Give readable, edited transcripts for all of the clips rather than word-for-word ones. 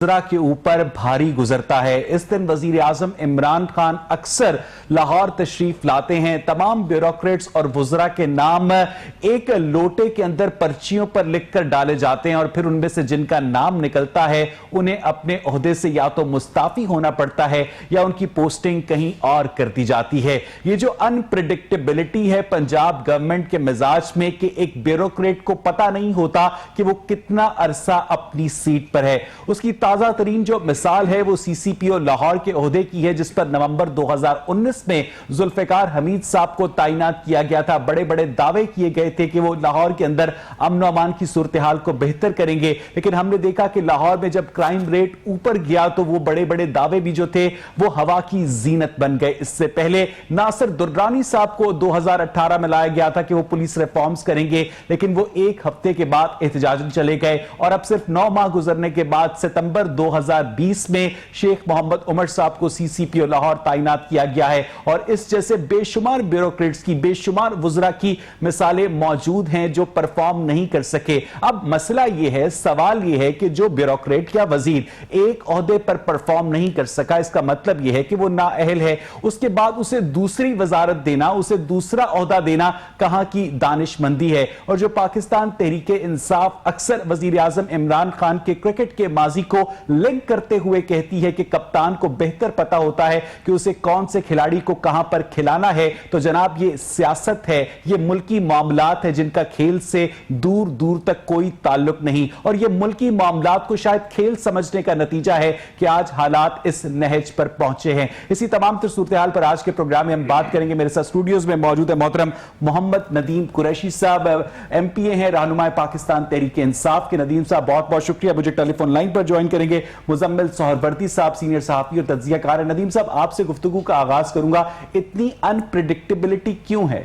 वज़रा के ऊपर भारी गुजरता है। इस दिन वजीर आजम इमरान खान अक्सर लाहौर तशरीफ लाते हैं। तमाम ब्यूरोक्रेट्स और वज़रा के नाम एक लोटे के अंदर पर्चियों पर लिखकर डाले जाते हैं और फिर उनमें से जिनका नाम निकलता है उन्हें अपने ओहदे से या तो मुस्ताफी होना पड़ता है या उनकी पोस्टिंग कहीं और कर दी जाती है। ये जो अनप्रिडिक्टेबिलिटी है पंजाब गवर्नमेंट के मिजाज में कि एक ब्यूरोक्रेट को पता नहीं होता कि वो कितना अरसा अपनी सीट पर है, उसकी ताजा तरीन जो मिसाल है वो सीसीपीओ लाहौर के ओहदे की है, जिस पर नवंबर 2019 में जुल्फिकार हमीद साहब को तैनात किया गया था। बड़े बड़े दावे किए गए थे कि वो लाहौर के अंदर अमन अमान की सूरत हाल को बेहतर करेंगे, लेकिन हमने देखा कि लाहौर में जब क्राइम रेट ऊपर गया तो वो बड़े बड़े दावे भी जो थे वो हवा की जीनत बन गए। इससे पहले नासिर दुर्रानी साहब को 2018 में लाया गया था कि वो पुलिस रिफॉर्म्स करेंगे, लेकिन वो एक हफ्ते के बाद एहतजाजन चले गए और अब सिर्फ 9 माह गुजरने के बाद सितंबर 2020 में शेख मोहम्मद उमर साहब को सीसीपीओ लाहौर तैनात किया गया है। और इस जैसे बेशुमार ब्यूरोक्रेट्स की, बेशुमार वज़रा की मिसालें मौजूद हैं जो परफॉर्म नहीं कर सके। अब मसला यह है, सवाल यह है कि जो ब्यूरोक्रेट या वजीर एक ओहदे पर परफॉर्म नहीं कर सका, इसका मतलब यह है कि वो नाअहल है। उसके बाद उसे दूसरी वजारत देना, उसे दूसरा ओहदा देना कहां की दानिशमंदी है। और जो पाकिस्तान तहरीक इंसाफ अक्सर वजीर आजम इमरान खान के क्रिकेट के माजी को लिंक करते हुए कहती है कि कप्तान को बेहतर पता होता है कि उसे कौन से खिलाड़ी को कहां पर खिलाना है, तो जनाब ये सियासत है, ये मुल्की मामलात है जिनका खेल से दूर दूर तक कोई ताल्लुक नहीं। और ये मुल्की मामलात को शायद खेल समझने का नतीजा है कि आज हालात इस नहज पर पहुंचे हैं। इसी तमाम सूरत हाल पर आज के प्रोग्राम में हम बात करेंगे। मेरे साथ स्टूडियोज में मौजूद है मोहतरम मोहम्मद नदीम कुरैशी साहब, एमपीए हैं, रहनुमाए पाकिस्तान तहरीक इंसाफ के। नदीम साहब बहुत बहुत शुक्रिया, मुझे टेलीफोन लाइन पर ज्वाइन करेंगे। मुजम्मिल सोहरवर्दी साहब सीनियर सहाफी और तज्जियाकार है। नदीम साहब आपसे गुफ्तगू का आगाज करूंगा, इतनी अनप्रिडिक्टेबिलिटी क्यों है?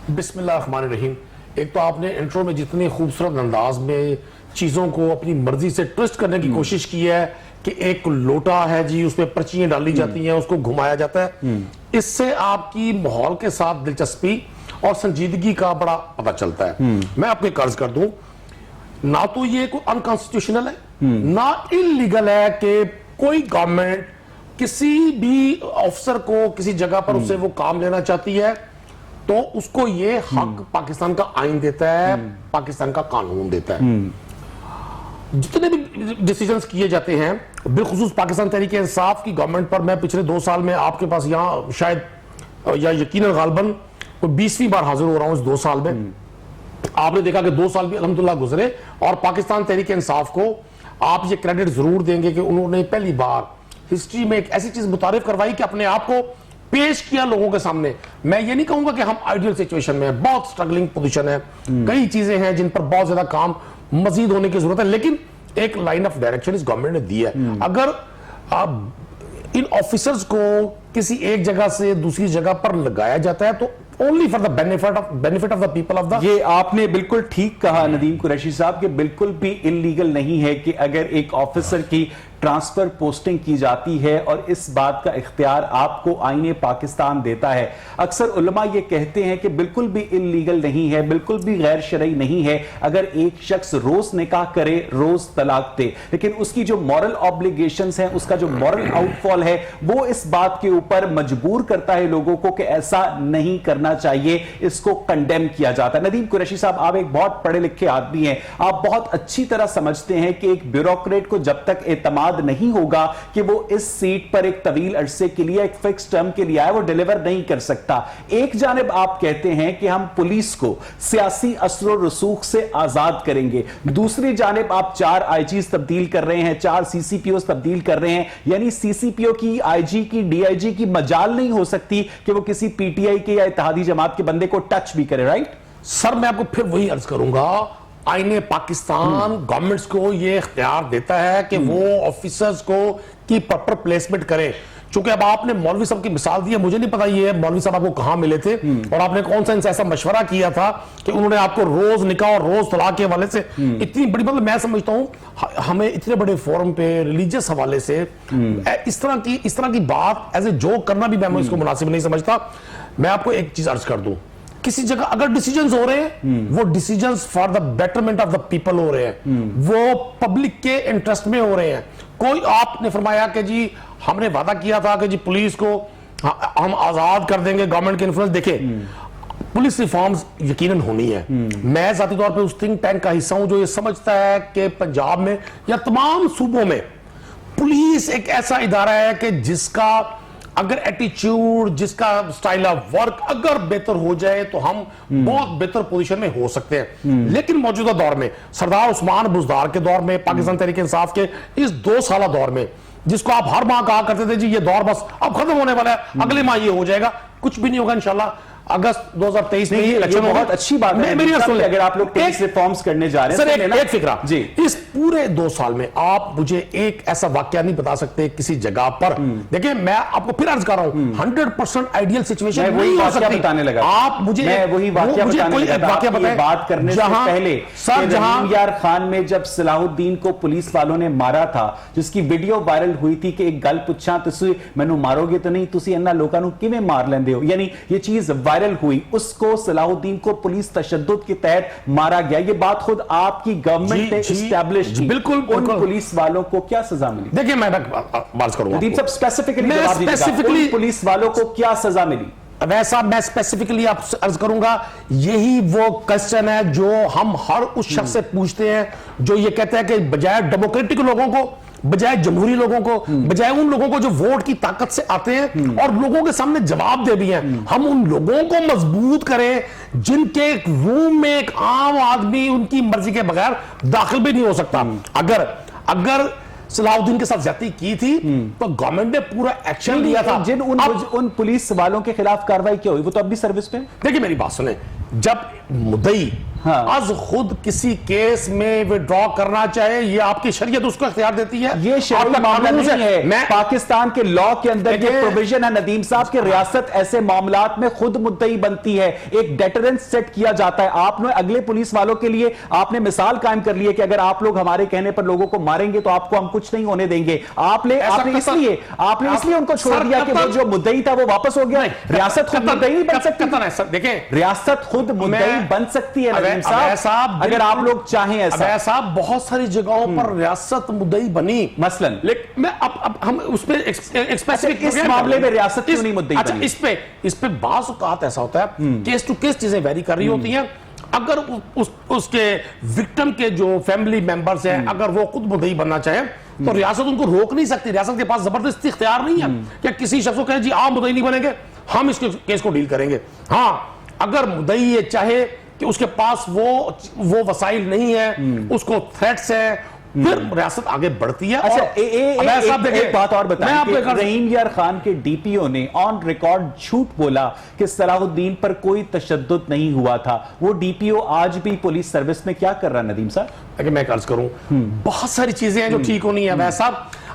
बिस्मिल्लाहिर्रहमानिर्रहीम। एक तो आपने इंट्रो में जितने खूबसूरत अंदाज में चीजों को अपनी मर्जी से ट्विस्ट करने की कोशिश की है कि एक लोटा है जी, उसमें पर्चियां डाली जाती हैं, उसको घुमाया जाता है, इससे आपकी माहौल के साथ दिलचस्पी और संजीदगी का बड़ा पता चलता है। मैं आपको कर्ज कर दूं, ना तो ये कोई अनकॉन्स्टिट्यूशनल है ना इलीगल है कि कोई गवर्नमेंट किसी भी ऑफिसर को किसी जगह पर उससे वो काम लेना चाहती है तो उसको ये हक पाकिस्तान का आइन देता है, पाकिस्तान का कानून देता है। जितने भी डिसीजंस किए जाते हैं, बिलखुसूस पाकिस्तान तहरीक इंसाफ की गवर्नमेंट पर मैं पिछले 2 साल में आपके पास यहां शायद या यकीनन गालबन 20वीं बार हाजिर हो रहा हूं इस 2 साल में। आपने देखा कि 2 साल भी अल्हम्दुलिल्लाह गुजरे और पाकिस्तान तहरीक इंसाफ को आप ये क्रेडिट जरूर देंगे कि उन्होंने पहली बार हिस्ट्री में एक ऐसी चीज मुतारिफ करवाई कि अपने आप को पेश किया लोगों के सामने। मैं ये नहीं कहूंगा कि हम आइडियल सिचुएशन में है, बहुत स्ट्रगलिंग पोजीशन है, कई चीजें हैं जिन पर बहुत ज्यादा काम मजीद होने की जरूरत है, लेकिन एक लाइन ऑफ डायरेक्शन इस गवर्नमेंट ने दी है। अगर आप इन ऑफिसर्स को किसी एक जगह से दूसरी जगह पर लगाया जाता है तो only for the benefit of the people of the. ये आपने बिल्कुल ठीक कहा नदीम कुरैशी साहब कि बिल्कुल भी इलीगल नहीं है कि अगर एक ऑफिसर की ट्रांसफर पोस्टिंग की जाती है और इस बात का इख्तियार आपको आईने पाकिस्तान देता है। अक्सर उलमा ये कहते हैं कि बिल्कुल भी इलीगल नहीं है, बिल्कुल भी गैर शरई नहीं है अगर एक शख्स रोज निकाह करे, रोज तलाक दे, लेकिन उसकी जो मॉरल ऑब्लिगेशंस हैं, उसका जो मॉरल आउटफॉल है वो इस बात के ऊपर मजबूर करता है लोगों को कि ऐसा नहीं करना चाहिए, इसको कंडेम किया जाता है। नदीम कुरैशी साहब, आप एक बहुत पढ़े लिखे आदमी हैं, आप बहुत अच्छी तरह समझते हैं कि एक ब्यूरोक्रेट को जब तक एतमाद नहीं होगा कि वो इस सीट पर एक तवील अरसे के लिए, एक फिक्स टर्म के लिए आए, वो डिलीवर नहीं कर सकता। एक जानिब आप कहते हैं कि हम पुलिस को सियासी असर और रसूख से आजाद करेंगे, दूसरी जानिब आप 4 आईजीज तब्दील कर रहे हैं, 4 सीसीपीओ तब्दील कर रहे हैं, यानी सीसीपीओ की, आईजी की, डीआईजी की मजाल नहीं हो सकती कि वो किसी पीटीआई के या इत्तेहादी जमात के बंदे को टच भी करे। राइट सर, मैं आपको फिर वही अर्ज करूंगा, आईने पाकिस्तान गवर्नमेंट्स को यह इख्तियार देता है कि वो ऑफिसर्स को की प्रॉपर प्लेसमेंट करें। चूंकि अब आपने मौलवी साहब की मिसाल दी है, मुझे नहीं पता ये मौलवी साहब आपको कहां मिले थे और आपने कौन सा इनसे ऐसा मशवरा किया था कि उन्होंने आपको रोज निकाह और रोज तलाक के हवाले से इतनी बड़ी, मतलब मैं समझता हूं हमें इतने बड़े फोरम पे रिलीजियस हवाले से इस तरह की बात एज ए जोक करना भी मैं इसको मुनासिब नहीं समझता। मैं आपको एक चीज अर्ज कर दूं, किसी जगह अगर डिसीजंस हो रहे हैं वो decisions for the betterment of the people हो रहे हैं, वो पब्लिक के इंटरेस्ट में हो रहे हैं। कोई आपने फरमाया कि जी हमने वादा किया था कि जी पुलिस को हम आजाद कर देंगे गवर्नमेंट के इन्फ्लुएंस। देखे पुलिस रिफॉर्म्स यकीनन होनी है। मैं जाती तौर पे उस थिंक टैंक का हिस्सा हूं जो ये समझता है कि पंजाब में या तमाम सूबों में पुलिस एक ऐसा इदारा है कि जिसका अगर एटीट्यूड, जिसका स्टाइल ऑफ वर्क अगर बेहतर हो जाए तो हम बहुत बेहतर पोजीशन में हो सकते हैं। लेकिन मौजूदा दौर में सरदार उस्मान बुज़दार के दौर में, पाकिस्तान तहरीक इंसाफ के इस 2 साल दौर में, जिसको आप हर माह कहा करते थे जी ये दौर बस अब खत्म होने वाला है, अगले माह ये हो जाएगा, कुछ भी नहीं होगा इंशाल्लाह। अगस्त 2023 में इलेक्शन होगा। बहुत अच्छी बात है मेरी सुन ले, अगर आप लोग पुलिस रिफॉर्म्स करने जा रहे हैं सर, एक फिक्रा जी। इस पूरे 2 साल में आप मुझे एक ऐसा वाकया नहीं बता सकते किसी जगह पर। देखिए मैं आपको फिर अर्ज कर रहा हूं 100% आइडियल सिचुएशन नहीं हो सकती। बताने लगा आप मुझे वही वाकया बताने बात करने से पहले सर जहां यार खान में जब सलाहुद्दीन को पुलिस वालों ने मारा था, जिसकी वीडियो वायरल हुई थी कि एक गल पूछा तुसी मैनू मारोगे तो नहीं, तुसी इन्ना लोगों को किवें मार लेंदे हो, यानी ये चीज वायरल हुई, उसको सलाहुद्दीन को पुलिस तशद्दुद के तहत मारा गया। ये बात खुद आपकी गवर्नमेंट ने एस्टैब्लिश की। बिल्कुल उन पुलिस वालों को क्या सजा मिली? देखिए मैं बात करूंगा नदीम साहब स्पेसिफिकली पुलिस वालों को क्या सजा मिली? वैसा मैं स्पेसिफिकली आपसे अर्ज करूंगा, यही वो क्वेश्चन है जो हम हर उस शख्स से पूछते हैं जो ये कहता है कि बजाय डेमोक्रेटिक लोगों को, बजाय जमहूरी लोगों को, बजाय उन लोगों को जो वोट की ताकत से आते हैं और लोगों के सामने जवाब दे भी हैं, हम उन लोगों को मजबूत करें जिनके रूम में एक आम आदमी उनकी मर्जी के बगैर दाखिल भी नहीं हो सकता। अगर सलाहुद्दीन के साथ ज्यादती की थी तो गवर्नमेंट ने पूरा एक्शन लिया था। जिन उन पुलिस वालों के खिलाफ कार्रवाई क्या हुई, वो तो अब भी सर्विस पे। देखिए मेरी बात सुने, जब मुद्दई आज खुद किसी केस में विड्रॉ करना चाहे, ये आपकी शरीयत उसको इख्तियार देती है। ये शरीयत मामला नहीं है, मैं पाकिस्तान के लॉ के अंदर ये प्रोविजन है नदीम साहब कि रियासत ऐसे मामलात में खुद मुद्दई बनती है, एक डेटरेंस सेट किया जाता है। आपने अगले पुलिस वालों के लिए आपने मिसाल कायम कर ली है कि अगर आप लोग हमारे कहने पर लोगों को मारेंगे तो आपको हम कुछ नहीं होने देंगे। आपने इसलिए उनको छोड़ दिया कि वो जो मुद्दई था वो वापस हो गया। रियासत खुद मुद्दई नहीं बन सकती। देखिए रियासत खुद मुद्दई बन सकती है साहब, अगर आप लोग चाहें ऐसा। साहब बहुत सारी जगहों पर रियासत मुद्दई बनी, मसलन, लेकिन मैं अब हम उस पे इस मामले में रियासत क्यों नहीं मुद्दई बनी? अच्छा, इस पे बाज़ औक़ात ऐसा होता है केस टू केस चीजें वेरी कर रही होती हैं। अगर उसके विक्टिम के जो फैमिली मेंबर्स हैं अगर वो खुद मुद्दई बनना चाहे तो रियासत उनको रोक नहीं सकती। रियासत के पास जबरदस्ती इख्तियार नहीं है कि किसी शख्स को कहे जी आप मुद्दई नहीं बनेंगे, हम इस केस को डील करेंगे। हाँ, अगर मुद्दई ये चाहे कि उसके पास वो वसाइल नहीं है, उसको थ्रेट्स है, फिर रियासत आगे बढ़ती है। अच्छा, एक बात और बताएं कि रहीम यार खान के डीपीओ ने ऑन रिकॉर्ड झूठ बोला कि सलाहुद्दीन पर कोई तशद्दुद नहीं हुआ था। वो डीपीओ आज भी पुलिस सर्विस में क्या कर रहा है नदीम साहब? अगर मैं अर्ज करूं, बहुत सारी चीजें हैं जो ठीक होनी है। वैसा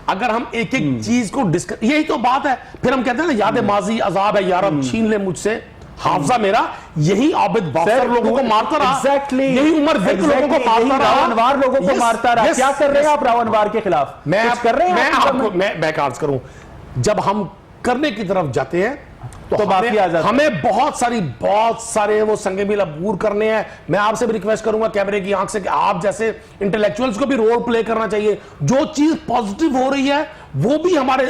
अगर हम एक एक चीज को डिस्कस, यही तो बात है। फिर हम कहते हैं ना याद माजी अजाब है यार, छीन ले मुझसे हाफजा मेरा। यही आबिद बाफर लोगों को मारता रहा, exactly, यही उमर लोगों को मारता रहा, रावणवार लोगों को मारता रहा। क्या कर रहे हैं आप रावणवार के खिलाफ? मैं कर रहे हैं मैं कार्य करूं, जब हम करने की तरफ जाते हैं तो हमें बहुत सारे वो संगे मिल अबूर करने हैं। मैं आपसे भी रिक्वेस्ट करूंगा कैमरे की आंख से कि आप जैसे इंटेलेक्चुअल्स को भी रोल प्ले करना चाहिए। जो चीज पॉजिटिव हो रही है वो भी हमारे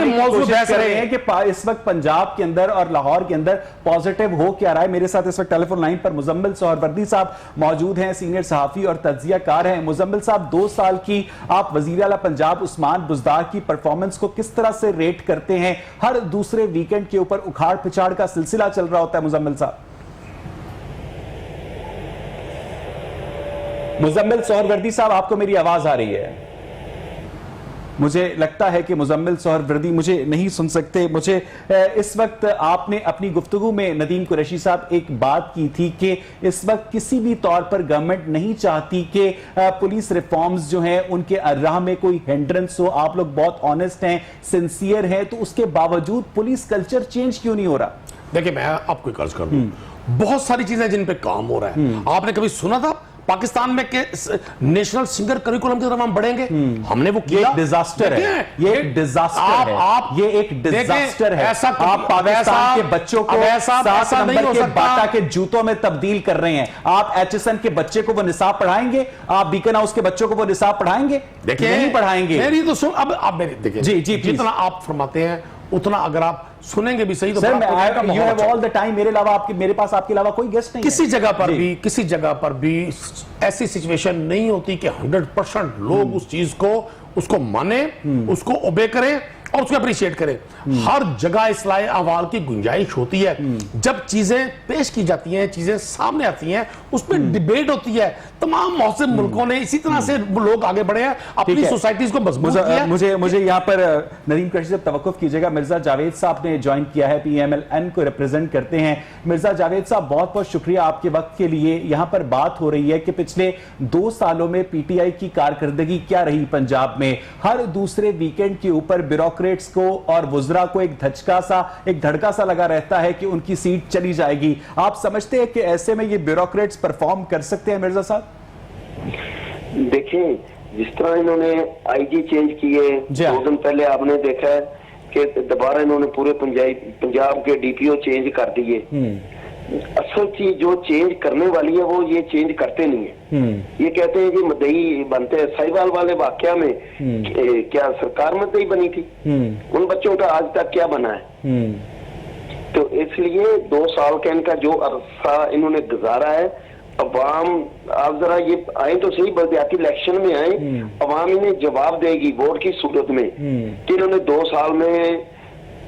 मौजूद बहस रहे हैं कि इस वक्त पंजाब के अंदर और लाहौर के अंदर पॉजिटिव हो क्या रहा है। मेरे साथ इस वक्त टेलीफोन लाइन पर मुजम्मिल सोहरवर्दी साहब मौजूद हैं, सीनियर सहाफी और तज्जियाकार हैं। मुजम्मिल साहब, 2 साल की आप वजीर आला पंजाब उस्मान बुज़दार की परफॉर्मेंस को किस तरह से रेट करते हैं? हर दूसरे वीकेंड के ऊपर उखाड़ पिछाड़ का सिलसिला चल रहा होता है। मुजम्मिल साहब, मुजम्मिल सोहरवर्दी साहब, आपको मेरी आवाज आ रही है? मुझे लगता है कि मुजम्मिल सोहरवर्दी मुझे नहीं सुन सकते। मुझे इस वक्त आपने अपनी गुफ्तगू में नदीम कुरैशी साहब एक बात की थी कि इस वक्त किसी भी तौर पर गवर्नमेंट नहीं चाहती कि पुलिस रिफॉर्म्स जो हैं उनके राह में कोई हिंड्रेंस हो। आप लोग बहुत ऑनेस्ट हैं, सिंसियर हैं, तो उसके बावजूद पुलिस कल्चर चेंज क्यों नहीं हो रहा? देखिए मैं आपको एक अर्ज कर दूं, बहुत सारी चीजें जिन पे काम हो रहा है। आपने कभी सुना था पाकिस्तान में के नेशनल सिंगर करिकुलम की तरफ हम बढ़ेंगे। हमने वो किया। ये एक डिजास्टर है, ये एक डिजास्टर है, ये एक डिजास्टर है। ऐसा आप पाकिस्तान के बच्चों को 7 नंबर के बाटा के जूतों में तब्दील कर रहे हैं। आप एचएसएन के बच्चे को वो निसाब पढ़ाएंगे? आप बीकन हाउस के बच्चों को वो निसाब पढ़ाएंगे? देखिए नहीं पढ़ाएंगे। मेरी तो सुन, अब आप मेरी देखिए जी जी, जितना आप फरमाते हैं उतना अगर आप सुनेंगे भी सही तो sir, you have all the time. मेरे अलावा आपके, मेरे पास आपके अलावा कोई गेस्ट नहीं किसी है। जगह पर भी ऐसी सिचुएशन नहीं होती कि 100% लोग उस चीज को उसको माने, उसको ओबे करें और उसको अप्रिशिएट करें। हर जगह इस्लाह अहवाल की गुंजाइश होती है। जब चीजें पेश की जाती हैं, चीजें सामने आती हैं, उस पर डिबेट होती है। तमाम मुस्लिम मुल्कों ने इसी तरह से लोग आगे बढ़े हैं, अपनी सोसाइटीज को मजबूत किया। मुझे यहाँ पर नदीम कृषि से तवक्कुफ कीजिएगा। मिर्जा जावेद साहब ने ज्वाइन किया है, पीएमएलएन को रिप्रेजेंट करते हैं। मिर्जा जावेद साहब, बहुत बहुत शुक्रिया आपके वक्त के लिए। यहाँ पर बात हो रही है कि पिछले 2 सालों में पीटीआई की कारकर्दगी क्या रही पंजाब में। हर दूसरे वीकेंड के ऊपर ब्यूरोक्रेट्स को और वुजरा को एक धड़का सा लगा रहता है कि उनकी सीट चली जाएगी। आप समझते हैं कि ऐसे में ये ब्यूरोक्रेट्स परफॉर्म कर सकते हैं मिर्जा साहब? देखिए, जिस तरह इन्होंने आईजी चेंज किए 2 दिन पहले, आपने देखा है कि दोबारा इन्होंने पूरे पंजाब के डीपीओ चेंज कर दिए। असल चीज जो चेंज करने वाली है वो ये चेंज करते नहीं है। ये कहते हैं कि मदई बनते हैं। साहिवाल वाले वाकया में क्या सरकार मदई बनी थी? उन बच्चों का आज तक क्या बना है? तो इसलिए 2 साल का इनका जो अरसा इन्होंने गुजारा है, अवाम, आप जरा ये आए तो सही, बल्दियाती इलेक्शन में आए, अवाम इन्हें जवाब देगी वोट की सूरत में कि इन्होंने 2 साल में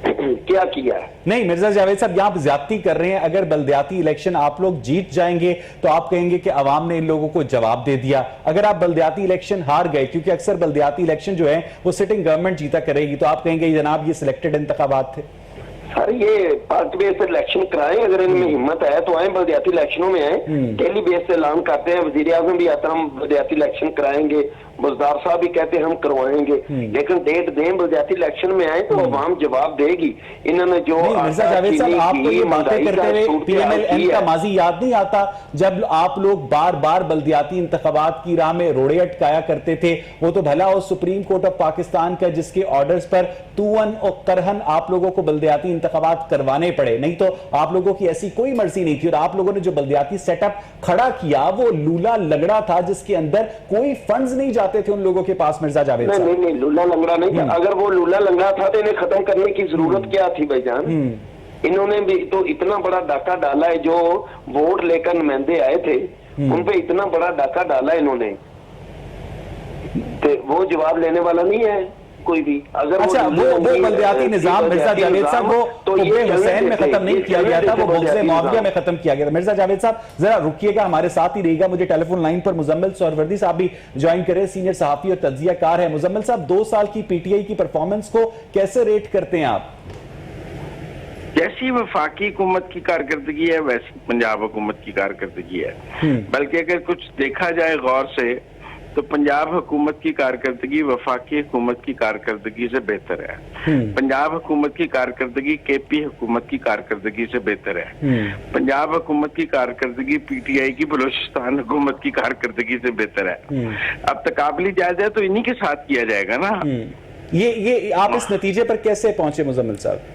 क्या किया है। नहीं मिर्जा जावेद साहब, यहां आप ज्यादती कर रहे हैं। अगर बल्दियाती इलेक्शन आप लोग जीत जाएंगे तो आप कहेंगे कि अवाम ने इन लोगों को जवाब दे दिया। अगर आप बल्दियाती इलेक्शन हार गए, क्योंकि अक्सर बल्दियाती इलेक्शन जो है वो सिटिंग गवर्नमेंट जीता करेगी, तो आप कहेंगे जनाब ये सिलेक्टेड इंतखाबात थे। सर, ये पार्टी बेस पर इलेक्शन कराएं, अगर इनमें हिम्मत है तो आए, बल्दियाती इलेक्शनों में आए। डेली बेस से ऐलान करते हैं, वजीर आजम भी आता, हम बल्दियाती इलेक्शन कराएंगे, मुजदार साहब भी कहते हैं हम करवाएंगे, लेकिन डेट दें, बल्दियाती इलेक्शन में आए तो अवाम जवाब देगी। इन्होंने जो मिर्जा जावेद साहब, आपको ये बातें करते हुए पीएमएलएन का माजी याद नहीं आता जब आप लोग बार बार बल्दियाती इंतखाबात की राह में रोड़े अटकाया करते थे? वो तो भला हो सुप्रीम कोर्ट ऑफ पाकिस्तान का, जिसके ऑर्डर्स पर तूअन और करहन आप लोगों को बल्दियाती इंतखाबात करवाने पड़े, नहीं तो आप लोगों की ऐसी कोई मर्जी नहीं थी। और आप लोगों ने जो बल्दियाती सेटअप खड़ा किया वो लूला लगड़ा था, जिसके अंदर कोई फंड्स नहीं जाते थे उन लोगों के पास। मिर्जा जावेद साहब, नहीं, लूला लंगड़ा नहीं था। अगर वो लूला लंगड़ा था तो इन्हें खत्म करने की जरूरत क्या थी भाईजान? इन्होंने भी तो इतना बड़ा डाका डाला है, जो वोट लेकर नुमाइंदे आए थे उन पे इतना बड़ा डाका डाला इन्होंने, तो वो जवाब लेने वाला नहीं है कोई भी। अगर अच्छा, वो बल्दियाती निजाम मिर्जा जावेद साहब वो हुसैन में खत्म नहीं किया गया था, वो बुग़्ज़े मुआविया में खत्म किया गया था। मिर्जा जावेद साहब जरा रुकिएगा, हमारे साथ ही रहिएगा। मुझे टेलीफोन लाइन पर मुजम्मिल सोहरवर्दी साहब भी ज्वाइन करें, सीनियर सहाफी और तज्जियाकार है। मुजम्मिल साहब, 2 साल की पीटीआई की परफॉर्मेंस को कैसे रेट करते हैं आप? जैसी वफाकी हुकूमत की कारकर्दगी है वैसी पंजाब हुकूमत की कारकर्दगी है। बल्कि अगर कुछ देखा जाए गौर से तो पंजाब हुकूमत की कारकर्दगी वफाकी हुकूमत की कारकर्दगी से बेहतर है। पंजाब हुकूमत की कारकर्दगी केपी हुकूमत की कारकर्दगी से बेहतर है। पंजाब हुकूमत की कारकर्दगी पीटीआई की बलूचिस्तान हुकूमत की कारकर्दगी से बेहतर है। अब तकाबली जायजा तो इन्हीं के साथ किया जाएगा ना। ये आप इस नतीजे पर कैसे पहुंचे मुजम्मिल साहब?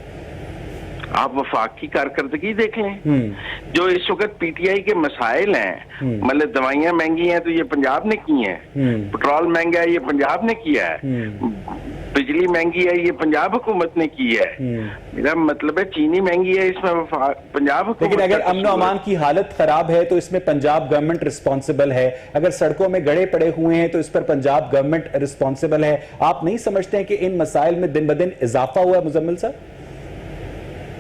आप वफाक की कारकर्दगी देख लें। जो इस वक्त पीटीआई के मसाइल हैं, मतलब दवाइयां महंगी हैं तो ये पंजाब ने की हैं, पेट्रोल महंगा है ये पंजाब ने किया है, बिजली महंगी है ये पंजाब हुकूमत ने की है। मेरा मतलब है चीनी महंगी है, इसमें पंजाब हुकूमत। लेकिन अगर अमन अमान की हालत खराब है तो इसमें पंजाब गवर्नमेंट रिस्पॉन्सिबल है। अगर सड़कों में गड़े पड़े हुए हैं तो इस पर पंजाब गवर्नमेंट रिस्पॉन्सिबल है। आप नहीं समझते हैं कि इन मसाइल में दिन ब दिन इजाफा हुआ है मुजम्मिल साहब?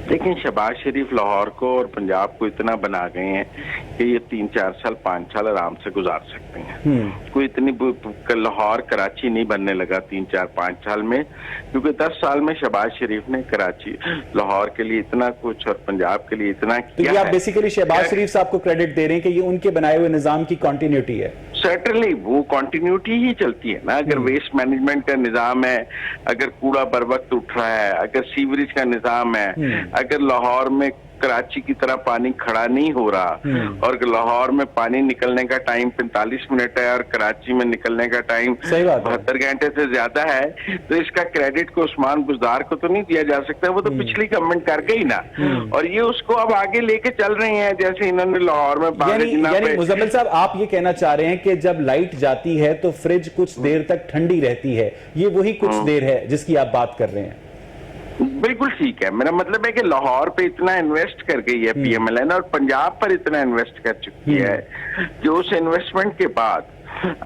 लेकिन शहबाज शरीफ लाहौर को और पंजाब को इतना बना गए हैं कि ये 3-4 साल 5 साल आराम से गुजार सकते हैं। कोई इतनी लाहौर कराची नहीं बनने लगा 3-4-5 साल में, क्योंकि 10 साल में शहबाज शरीफ ने कराची लाहौर के लिए इतना कुछ और पंजाब के लिए इतना किया। तो ये आप बेसिकली शहबाज शरीफ साहब को क्रेडिट दे रहे हैं कि ये उनके बनाए हुए निजाम की कंटिन्यूटी है? सर्टनली वो कंटिन्यूटी ही चलती है ना। अगर वेस्ट मैनेजमेंट का निजाम है, अगर कूड़ा बर वक्त उठ रहा है, अगर सीवरेज का निजाम है, अगर लाहौर में कराची की तरह पानी खड़ा नहीं हो रहा और लाहौर में पानी निकलने का टाइम 45 मिनट है और कराची में निकलने का टाइम 72 घंटे से ज्यादा है, तो इसका क्रेडिट को उस्मान बुज़दार को तो नहीं दिया जा सकता, वो तो पिछली गवर्नमेंट कर गई ना, और ये उसको अब आगे लेके चल रहे हैं जैसे इन्होंने लाहौर में यानी मुजम्मिल साहब आप ये कहना चाह रहे हैं कि जब लाइट जाती है तो फ्रिज कुछ देर तक ठंडी रहती है, ये वही कुछ देर है जिसकी आप बात कर रहे हैं? बिल्कुल ठीक है, मेरा मतलब है कि लाहौर पे इतना इन्वेस्ट कर गई है पीएमएलएन और पंजाब पर इतना इन्वेस्ट कर चुकी है जो उस इन्वेस्टमेंट के बाद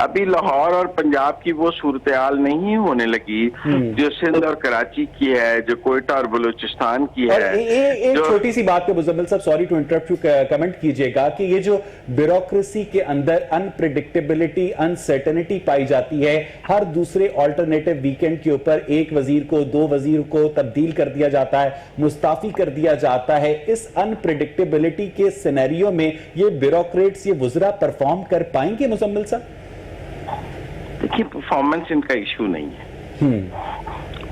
अभी लाहौर और पंजाब की वो सूरत हाल नहीं होने लगी जो सिंध और कराची की है, जो कोयटा और बलूचिस्तान की है। एक छोटी सी बात पे मुजम्मिल साहब, sorry to interrupt you, comment कीजिएगा कि ये जो ब्यूरोक्रेसी के अंदर अनप्रेडिक्टेबिलिटी, अनसर्टेनिटी पाई जाती है, हर दूसरे ऑल्टरनेटिव वीकेंड के ऊपर एक वजीर को, दो वजीर को तब्दील कर दिया जाता है, मुस्ताफी कर दिया जाता है, इस अनप्रेडिक्टेबिलिटी के सिनेरियो में ये ब्यूरोक्रेट्स, ये वुज़रा परफॉर्म कर पाएंगे मुजम्मिल साहब? देखिए, परफॉर्मेंस इनका इशू नहीं है,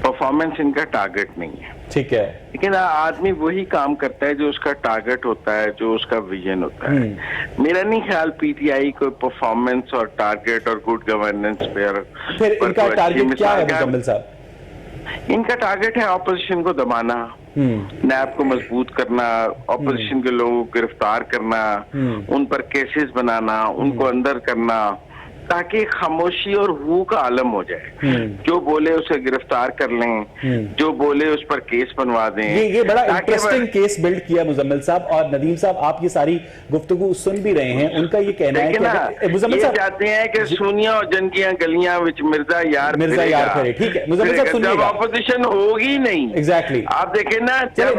परफॉर्मेंस इनका टारगेट नहीं है, ठीक है, लेकिन आदमी वही काम करता है जो उसका टारगेट होता है, जो उसका विजन होता है। मेरा नहीं ख्याल पीटीआई को परफॉर्मेंस और टारगेट और गुड गवर्नेंस पे फिर इनका टारगेट क्या है मुजम्मिल साहब? इनका टारगेट है ऑपोजिशन को दबाना, नैब को मजबूत करना, ऑपोजिशन के लोगों को गिरफ्तार करना, उन पर केसेस बनाना, उनको अंदर करना, ताकि खामोशी और हू का आलम हो जाए। जो बोले उसे गिरफ्तार कर लें, जो बोले उस पर केस बनवा दें। ये बड़ा इंटरेस्टिंग केस बिल्ड किया मुजम्मिल साहब, और नदीम साहब आप ये सारी गुफ्तगू सुन भी रहे हैं, उनका ये कहना है कि मुजम्मिल साहब चाहते हैं कि सोनिया और जनगियां गलियां विच मिर्जा यार करे, ठीक है मुजम्मिल साहब सुनिएगा, ऑपोजिशन होगी नहीं। एग्जैक्टली, आप देखें ना, जब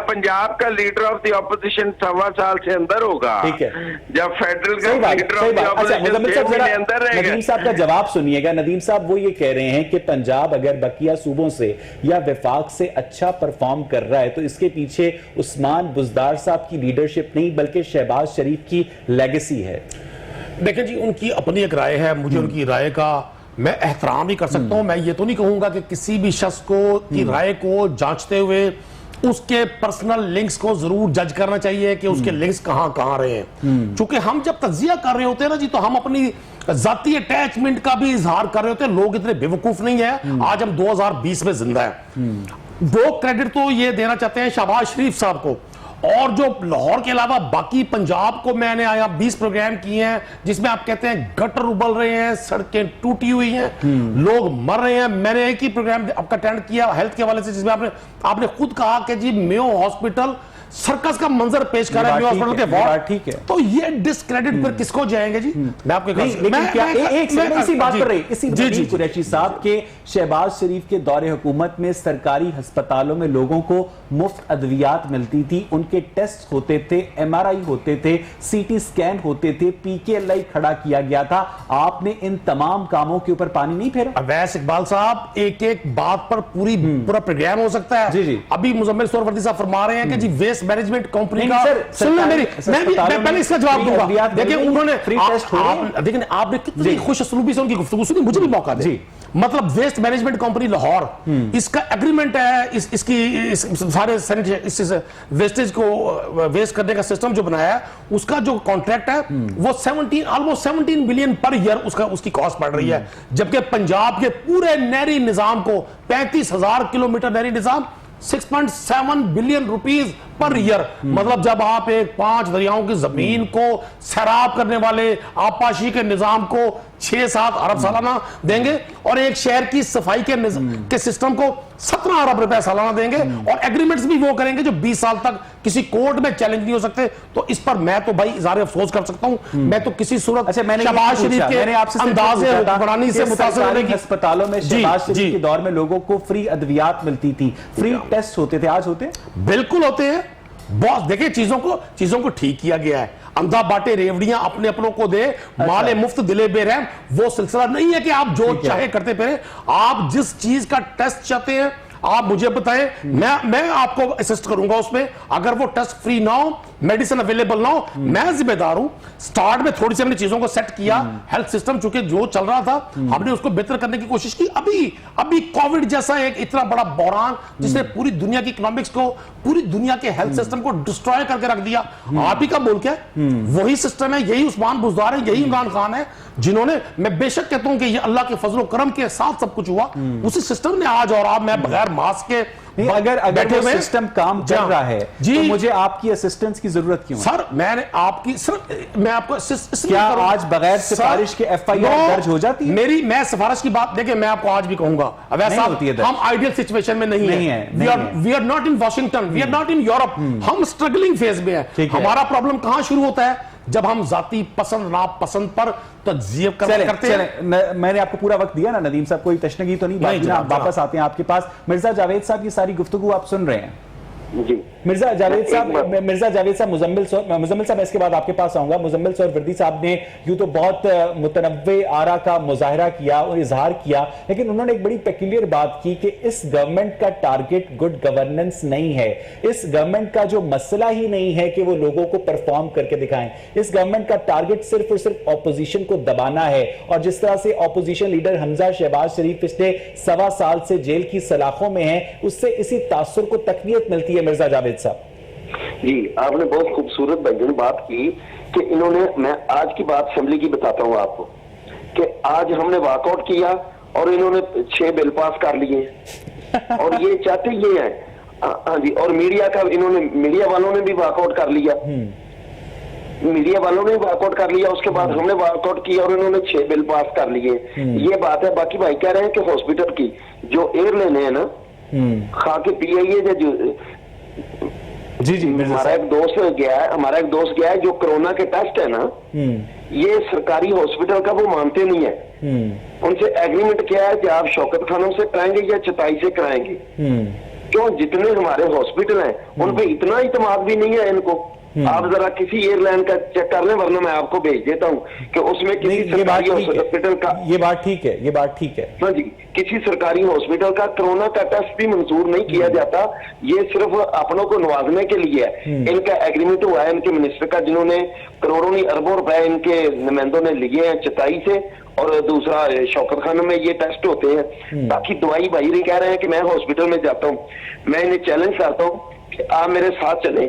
पंजाब का लीडर ऑफ द ऑपोजिशन 1.25 साल से अंदर होगा, ठीक है, जब फेडरल का नदीम साहब का जवाब सुनिएगा। नदीम साहब वो ये कह रहे हैं कि पंजाब अगर बकिया सूबों से या विफाक से अच्छा परफॉर्म कर रहा है तो इसके पीछे उस्मान बुज़दार साहब की लीडरशिप नहीं बल्कि शहबाज शरीफ की लेगेसी है। देखें जी, उनकी अपनी एक राय है, मुझे उनकी राय का मैं एहतराम ही कर सकता हूं। मैं ये तो नहीं कहूंगा कि किसी भी शख्स को की राय को जांचते हुए उसके पर्सनल लिंक्स को जरूर जज करना चाहिए कि उसके लिंक्स कहां रहे हैं। चूंकि हम जब तज्जिया कर रहे होते हैं ना जी, तो हम अपनी जाती अटैचमेंट का भी इजहार कर रहे होते हैं। लोग इतने बेवकूफ नहीं है, आज हम 2020 में जिंदा है। वो क्रेडिट तो ये देना चाहते हैं शहबाज शरीफ साहब को, और जो लाहौर के अलावा बाकी पंजाब को मैंने आया 20 प्रोग्राम किए हैं जिसमें आप कहते हैं गटर उबल रहे हैं, सड़कें टूटी हुई हैं, लोग मर रहे हैं। मैंने एक ही प्रोग्राम आपका अटेंड किया हेल्थ के हवाले से जिसमें आपने खुद कहा कि जी मेयो हॉस्पिटल सर्कस का मंजर पेश कर रहा है, हॉस्पिटल के वार्ड, ठीक है, तो ये डिस्क्रेडिट पर किसको जाएंगे जी? मैं आपके इसी बात कर रही इसी कुरैशी साहब के शहबाज शरीफ के दौरे हुकूमत में सरकारी अस्पतालों में लोगों को मुफ्त अद्वियात मिलती थी, उनके टेस्ट होते थे, एमआरआई होते थे, सीटी स्कैन होते थे, पीकेएलआई खड़ा किया गया था। आपने इन तमाम कामों के ऊपर पानी नहीं फेरा। अवैस इकबाल साहब, एक एक बात पर पूरा प्रोग्राम हो सकता है। जी। अभी मुजम्मिल सोहरवर्दी साहब फरमा रहे हैं कि जी वेस्ट मैनेजमेंट कंपनी का, सुनना मेरी, मैं पहले इसका जवाब दूंगा। देखिए उन्होंने देखिए आपने कितनी खुश असलूबी से उनकी गुफ्तगू सुनी, मुझे भी मौका दे। मतलब वेस्ट मैनेजमेंट कंपनी लाहौर, इसका एग्रीमेंट है, इसकी सारे वेस्टेज को वेस्ट करने का सिस्टम जो बनाया है, उसका जो कॉन्ट्रैक्ट है वो ऑलमोस्ट 17 बिलियन पर ईयर उसकी कॉस्ट पड़ रही है। जबकि पंजाब के पूरे नहरी निजाम को 35,000 किलोमीटर नहरी निजाम 6.7 बिलियन रुपीस पर ईयर। मतलब जब आप एक 5 दरियाओं की जमीन को सैराब करने वाले आपाशी के निजाम को 6-7 अरब सालाना देंगे और एक शहर की सफाई के सिस्टम को 17 अरब रुपए सालाना देंगे, और एग्रीमेंट्स भी वो करेंगे जो 20 साल तक किसी कोर्ट में चैलेंज नहीं हो सकते, तो इस पर मैं तो भाई इज़हार अफसोस कर सकता हूं। मैं तो किसी सूरत शहबाज शरीफ के अंदाजे हुक्मरानी से मुतासिर होने की, अस्पतालों में शहबाज शरीफ के दौर में लोगों को फ्री अद्वियात मिलती थी, फ्री टेस्ट होते थे, आज होते? बिल्कुल होते हैं बॉस। देखिए चीजों को ठीक किया गया है। अंधा बाटे रेवड़ियां अपने अपनों को दे, माले मुफ्त दिले बेरहम, वो सिलसिला नहीं है कि आप जो चाहे करते फिरे। आप जिस चीज का टेस्ट चाहते हैं आप मुझे बताएं, मैं आपको असिस्ट करूंगा उसमें। अगर वो टेस्ट फ्री ना हो मेडिसिन अवेलेबल ना हो। मैं जिम्मेदार हूं, स्टार्ट में थोड़ी सी हमने चीजों को सेट किया, हेल्थ सिस्टम चूंकि जो चल रहा था हमने उसको बेहतर करने की कोशिश की। अभी कोविड जैसा एक इतना बड़ा बहरान जिसने पूरी दुनिया की इकोनॉमिक्स को, पूरी दुनिया के हेल्थ सिस्टम को डिस्ट्रॉय करके रख दिया। आप ही का बोल क्या वही सिस्टम है, यही उस्मान बुज़दार है, यही इमरान खान है जिन्होंने, मैं बेशक कहता हूं कि ये अल्लाह के फजलो करम के साथ सब कुछ हुआ, उसी सिस्टम ने आज और आप मैं बगैर मास्क के अगर वो सिस्टम काम कर रहा है तो मुझे आपकी असिस्टेंस की जरूरत क्यों है? सर मैंने आपकी सिर्फ मैं आपको क्या आज बगैर सिफारिश के एफआईआर दर्ज हो जाती है? मैं सिफारिश की बात देखिए, मैं आपको आज भी कहूंगा वैसा हम आइडियल सिचुएशन में नहीं है। We are not in Washington, we are not in Europe, हम स्ट्रगलिंग फेज में है। हमारा प्रॉब्लम कहां शुरू होता है? जब हम जाति पसंद नापसंद पर तज्जिया करते हैं। मैंने आपको पूरा वक्त दिया ना नदीम साहब, कोई तशनगी तो नहीं, वापस आते हैं आपके पास। मिर्जा जावेद साहब की सारी गुफ्तगू आप सुन रहे हैं जी। मिर्जा जावेद साहब, मुजम्मिल साहब इसके बाद आपके पास आऊंगा। मुजम्मिल सोहरावर्दी साहब ने यूं तो बहुत मुतनव्वे आरा का मुजाहरा किया और इजहार किया, लेकिन उन्होंने एक बड़ी पेक्यूलियर बात की कि इस गवर्नमेंट का टारगेट गुड गवर्नेंस नहीं है। इस गवर्नमेंट का जो मसला ही नहीं है कि वो लोगों को परफॉर्म करके दिखाएं। इस गवर्नमेंट का टारगेट सिर्फ और सिर्फ ऑपोजिशन को दबाना है। और जिस तरह से ऑपोजिशन लीडर हमजा शहबाज शरीफ पिछले 1.25 साल से जेल की सलाखों में है, उससे इसी तासुर को तकवीत मिलती है। मिर्जा जावेद साहब जी, आपने बहुत खूबसूरत भाईजान बात की कि इन्होंने, मैं आज की बात असेंबली की बताता हूं आपको कि आज हमने वॉकआउट किया और इन्होंने 6 बिल पास कर लिए और ये चाहते ये हैं। हाँ जी, और मीडिया वालों ने भी वॉकआउट कर लिया, मीडिया वालों ने वॉकआउट कर लिया। उसके बाद हमने वॉकआउट किया और इन्होंने 6 बिल पास कर लिए। ये बात है। बाकी भाई कह रहे हैं कि हॉस्पिटल की जो एयर लेने हैं ना, खा के पीआईए जो जी हमारा एक दोस्त गया है जो कोरोना के टेस्ट है ना, ये सरकारी हॉस्पिटल का वो मानते नहीं है। उनसे एग्रीमेंट किया है कि आप शौकत खानों से कराएंगे या चटाई से कराएंगे। क्यों? जितने हमारे हॉस्पिटल हैं उन पे इतना इतमाद भी नहीं है इनको। आप जरा किसी एयरलाइन का चेक कर लें, वरना मैं आपको भेज देता हूं कि उसमें किसी सरकारी हॉस्पिटल का, ये बात ठीक है हाँ जी, किसी सरकारी हॉस्पिटल का कोरोना का टेस्ट भी मंजूर नहीं किया जाता। ये सिर्फ अपनों को नवाजने के लिए है। इनका एग्रीमेंट हुआ है इनके मिनिस्टर का, जिन्होंने करोड़ों नहीं अरबों रुपए इनके नुमाइंदों ने लिए हैं चटाई से, और दूसरा शौकत खानों में ये टेस्ट होते हैं। बाकी दवाई भाई कह रहे हैं कि मैं हॉस्पिटल में जाता हूँ, मैं इन्हें चैलेंज करता हूँ कि आप मेरे साथ चलें,